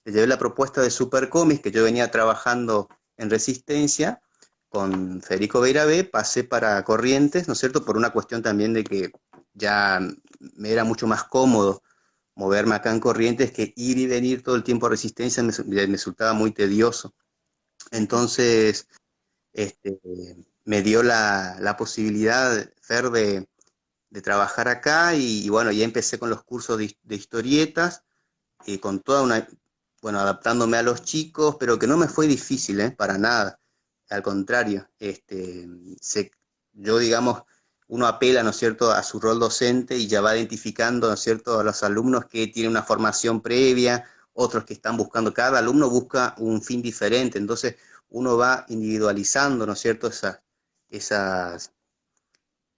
le llevé la propuesta de Supercomics, que yo venía trabajando en Resistencia, con Federico Beirabé, pasé para Corrientes, ¿no es cierto? Por una cuestión también de que ya me era mucho más cómodo moverme acá en Corrientes que ir y venir todo el tiempo a Resistencia me resultaba muy tedioso. Ujú. Entonces, este, me dio la posibilidad, Fer, de trabajar acá y bueno, ya empecé con los cursos de historietas, con toda una, bueno, adaptándome a los chicos, pero que no me fue difícil, para nada. Al contrario, yo, digamos, uno apela, ¿no es cierto?, a su rol docente y ya va identificando, ¿no es cierto?, a los alumnos que tienen una formación previa, otros que están buscando, cada alumno busca un fin diferente, entonces uno va individualizando, ¿no es cierto?, esas,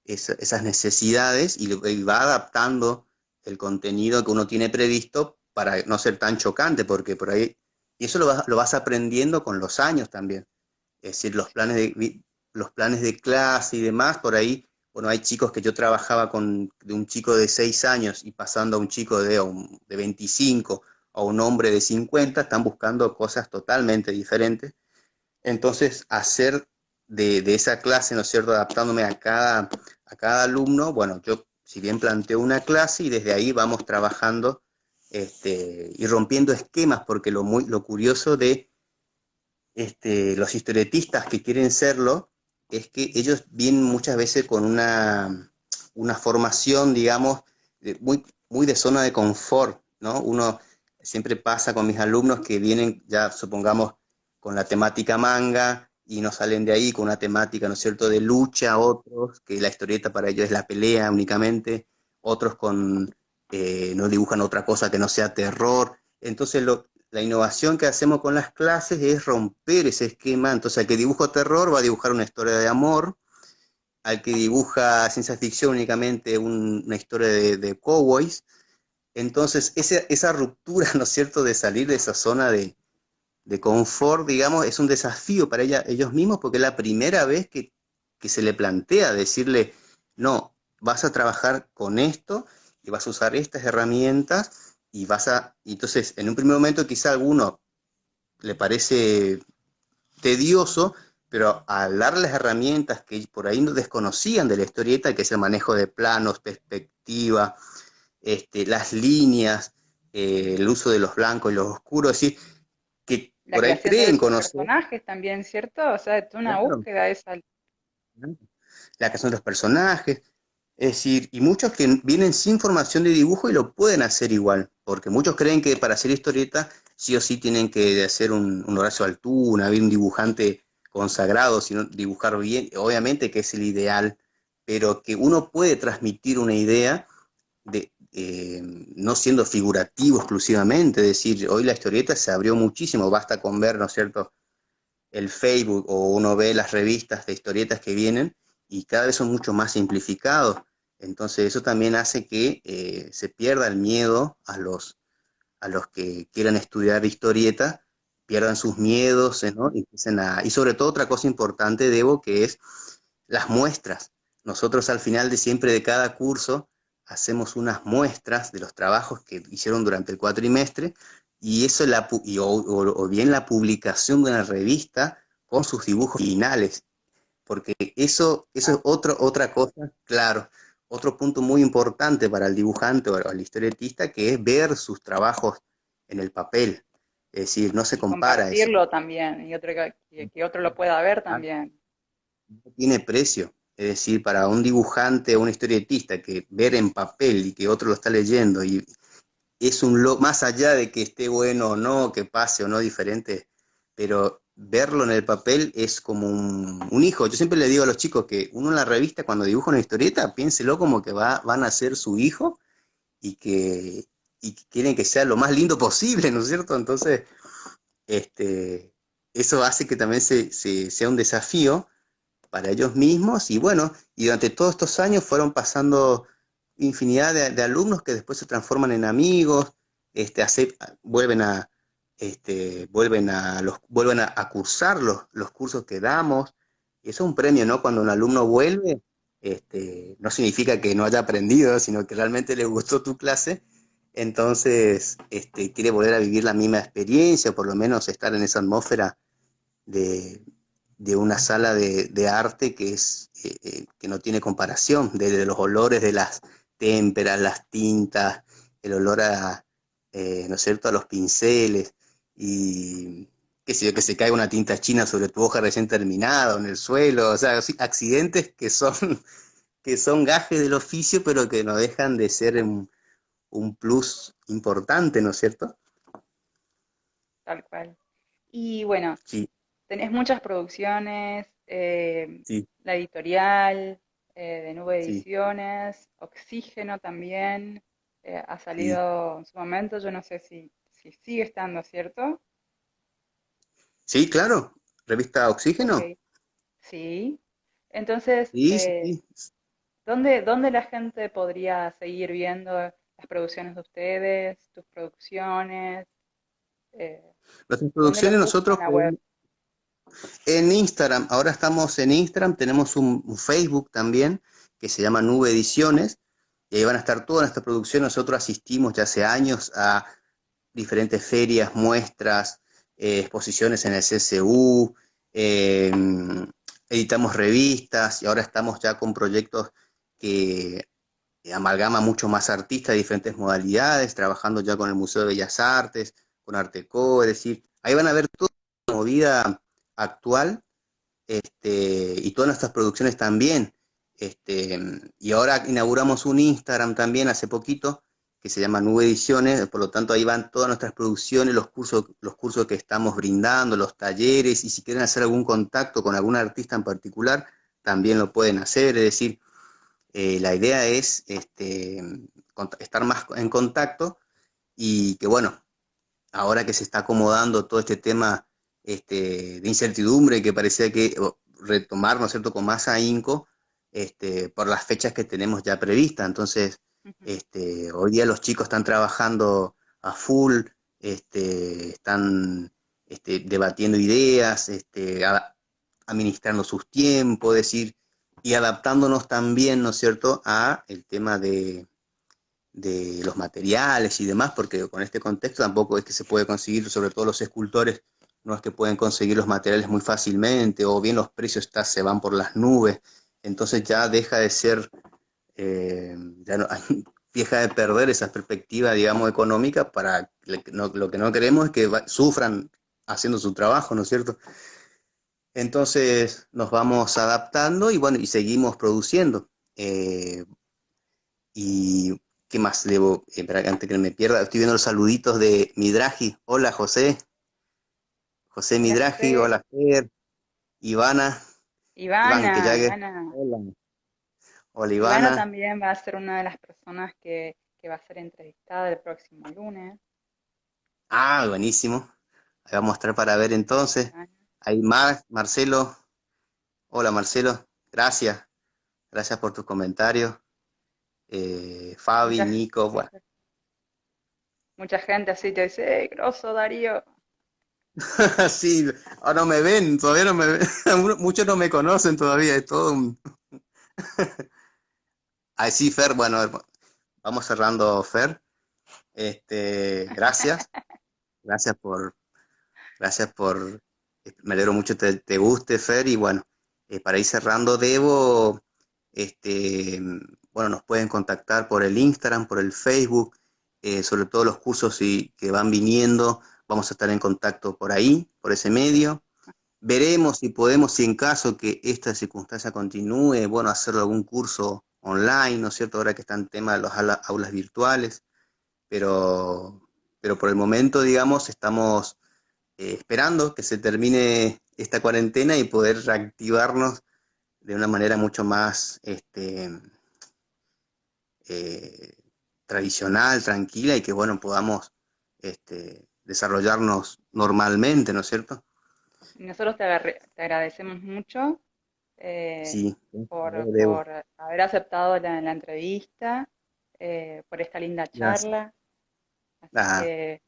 esas necesidades y va adaptando el contenido que uno tiene previsto para no ser tan chocante, porque por ahí, y eso lo vas aprendiendo con los años también. Es decir, los planes de clase y demás, por ahí, bueno, hay chicos que yo trabajaba de un chico de 6 años y pasando a un chico de 25 o un hombre de 50 están buscando cosas totalmente diferentes. Entonces, hacer de esa clase, ¿no es cierto?, adaptándome a cada alumno, bueno, yo si bien planteo una clase y desde ahí vamos trabajando y rompiendo esquemas, porque lo curioso de los historietistas que quieren serlo es que ellos vienen muchas veces con una formación, digamos, muy de zona de confort, ¿no? Uno siempre pasa con mis alumnos que vienen ya, supongamos, con la temática manga y no salen de ahí con una temática, ¿no es cierto?, de lucha, otros, que la historieta para ellos es la pelea únicamente, otros no dibujan otra cosa que no sea terror. Entonces, la innovación que hacemos con las clases es romper ese esquema. Entonces, al que dibuja terror va a dibujar una historia de amor, al que dibuja ciencia ficción únicamente una historia de cowboys, Entonces, esa ruptura, ¿no es cierto?, de salir de esa zona de confort, digamos, es un desafío para ellos mismos porque es la primera vez que se le plantea decirle, no, vas a trabajar con esto y vas a usar estas herramientas y entonces, en un primer momento quizá a alguno le parece tedioso, pero al darle las herramientas que por ahí no desconocían de la historieta, que es el manejo de planos, perspectiva, las líneas, el uso de los blancos y los oscuros, es decir, que La por ahí creación de creen los conocer, personajes también, ¿cierto? O sea, es una claro, búsqueda esa. la creación de los personajes, es decir, y muchos que vienen sin formación de dibujo y lo pueden hacer igual, porque muchos creen que para hacer historieta sí o sí tienen que hacer un Horacio Altuna, un dibujante consagrado, sino dibujar bien, obviamente que es el ideal, pero que uno puede transmitir una idea no siendo figurativo exclusivamente, es decir, hoy la historieta se abrió muchísimo, basta con ver, ¿no es cierto?, el Facebook o uno ve las revistas de historietas que vienen y cada vez son mucho más simplificados. Entonces eso también hace que se pierda el miedo a los que quieran estudiar historieta, pierdan sus miedos, ¿no? Y sobre todo otra cosa importante, Debo, que es las muestras. Nosotros al final de siempre de cada curso hacemos unas muestras de los trabajos que hicieron durante el cuatrimestre y eso o bien la publicación de una revista con sus dibujos finales, porque eso es otra cosa, claro, otro punto muy importante para el dibujante o el historietista, que es ver sus trabajos en el papel. Es decir, no se Y compara eso. compartirlo también, y otro que otro lo pueda ver también. No tiene precio. Es decir, para un dibujante o un historietista que ver en papel y que otro lo está leyendo y es más allá de que esté bueno o no, que pase o no diferente, pero verlo en el papel es como un hijo. Yo siempre le digo a los chicos que uno en la revista cuando dibuja una historieta, piénselo como que van a ser su hijo y que quieren que sea lo más lindo posible, ¿no es cierto? Entonces, este, eso hace que también sea un desafío para ellos mismos y bueno, y durante todos estos años fueron pasando infinidad de alumnos que después se transforman en amigos, vuelven a, vuelven a cursar los cursos que damos, y eso es un premio, ¿no? Cuando un alumno vuelve, no significa que no haya aprendido, sino que realmente le gustó tu clase, entonces quiere volver a vivir la misma experiencia, o por lo menos estar en esa atmósfera de, de una sala de arte que no tiene comparación, desde los olores de las témperas, las tintas, el olor ¿no es cierto?, a los pinceles, y qué sé yo, que se caiga una tinta china sobre tu hoja recién terminada o en el suelo, o sea, sí, accidentes que son gajes del oficio, pero que no dejan de ser un plus importante, ¿no es cierto? Tal cual. Y bueno, Sí, tenés muchas producciones, sí, la editorial de Nube sí, Ediciones, Oxígeno también, ha sí. salido en su momento, yo no sé si sigue estando, ¿cierto? Sí, claro. Revista Ok, Oxígeno. sí. Entonces, Sí, sí. ¿dónde la gente podría seguir viendo las producciones de ustedes, tus producciones? Eh, Nuestras ¿Dónde los producciones buscan en nosotros la web? en Instagram, ahora estamos en Instagram, tenemos un Facebook también que se llama Nube Ediciones, y ahí van a estar todas nuestras producciones. Nosotros asistimos ya hace años a diferentes ferias, muestras, exposiciones en el CCU, eh, editamos revistas y ahora estamos ya con proyectos que amalgama mucho más artistas de diferentes modalidades, trabajando ya con el Museo de Bellas Artes, con Arteco, es decir, ahí van a ver toda la movida actual, y todas nuestras producciones también. Este, y ahora inauguramos un Instagram también hace poquito que se llama Nube Ediciones, por lo tanto ahí van todas nuestras producciones, los cursos que estamos brindando, los talleres, y si quieren hacer algún contacto con algún artista en particular, también lo pueden hacer, es decir, la idea es estar más en contacto y que, bueno, ahora que se está acomodando todo este tema de incertidumbre que parecía que retomar, ¿no es cierto?, con más ahínco por las fechas que tenemos ya previstas. Entonces, Ujú. Hoy día los chicos están trabajando a full, están debatiendo ideas, administrando sus tiempos, es decir, y adaptándonos también, ¿no es cierto?, a el tema de los materiales y demás, porque con este contexto tampoco es que se puede conseguir, sobre todo los escultores, no es que pueden conseguir los materiales muy fácilmente, o bien los precios se van por las nubes, entonces ya deja de ser, ya no, deja de perder esa perspectiva, digamos, económica, para lo que no queremos es que sufran haciendo su trabajo, ¿no es cierto? Entonces nos vamos adaptando y bueno, y seguimos produciendo. Y qué más debo, espera, antes que me pierda, estoy viendo los saluditos de Midraji. Hola José, José Hola Midraji, José. hola Fer, Ivana, Iván, que ya que, Ivana. hola, hola Ivana Ivana. también va a ser una de las personas que va a ser entrevistada el próximo lunes. Ah, buenísimo. Ahí vamos a estar para ver Así que entonces. Ivana. Ahí Marcelo, hola Marcelo, gracias por tus comentarios. Fabi, Mucha, Nico, bueno. mucha, mucha gente así te dice, grosso Darío! Sí, ahora no me ven, todavía no me ven. Muchos no me conocen todavía, es todo un... Ahí sí, Fer, bueno, vamos cerrando, Fer. Gracias, gracias gracias por, me alegro mucho te guste, Fer, y bueno, para ir cerrando, Debo, bueno, nos pueden contactar por el Instagram, por el Facebook, sobre todo los cursos que van viniendo, vamos a estar en contacto por ahí, por ese medio. Veremos si podemos, si en caso que esta circunstancia continúe, bueno, hacer algún curso online, ¿no es cierto? Ahora que está en tema de las aulas virtuales, pero, pero por el momento, digamos, estamos esperando que se termine esta cuarentena y poder reactivarnos de una manera mucho más eh, tradicional, tranquila y que, bueno, podamos desarrollarnos normalmente, ¿no es cierto? Y nosotros te agradecemos mucho eh, Sí, Debo. por haber aceptado la entrevista, por esta linda Gracias. charla. Así Ah, que,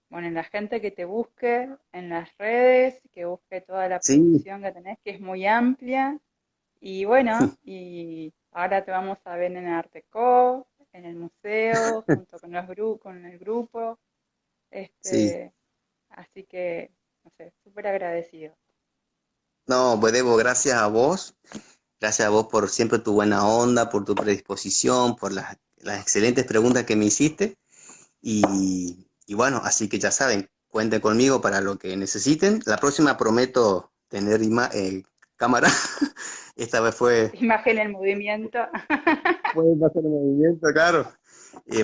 bueno, la gente que te busque en las redes, que busque toda la sí, producción que tenés, que es muy amplia. Y bueno, y ahora te vamos a ver en Arteco, en el museo, junto con con el grupo. sí. Este, así que, no sé, súper agradecido. No, pues Debo, gracias a vos por siempre tu buena onda, por tu predisposición, por las excelentes preguntas que me hiciste. Y bueno, así que ya saben, cuenten conmigo para lo que necesiten. La próxima prometo tener cámara. Esta vez Imagen en movimiento. va a ser un movimiento, claro.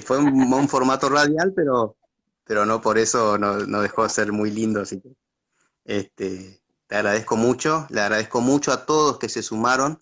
Fue un formato radial, pero no por eso no dejó de ser muy lindo. Así que te agradezco mucho, le agradezco mucho a todos que se sumaron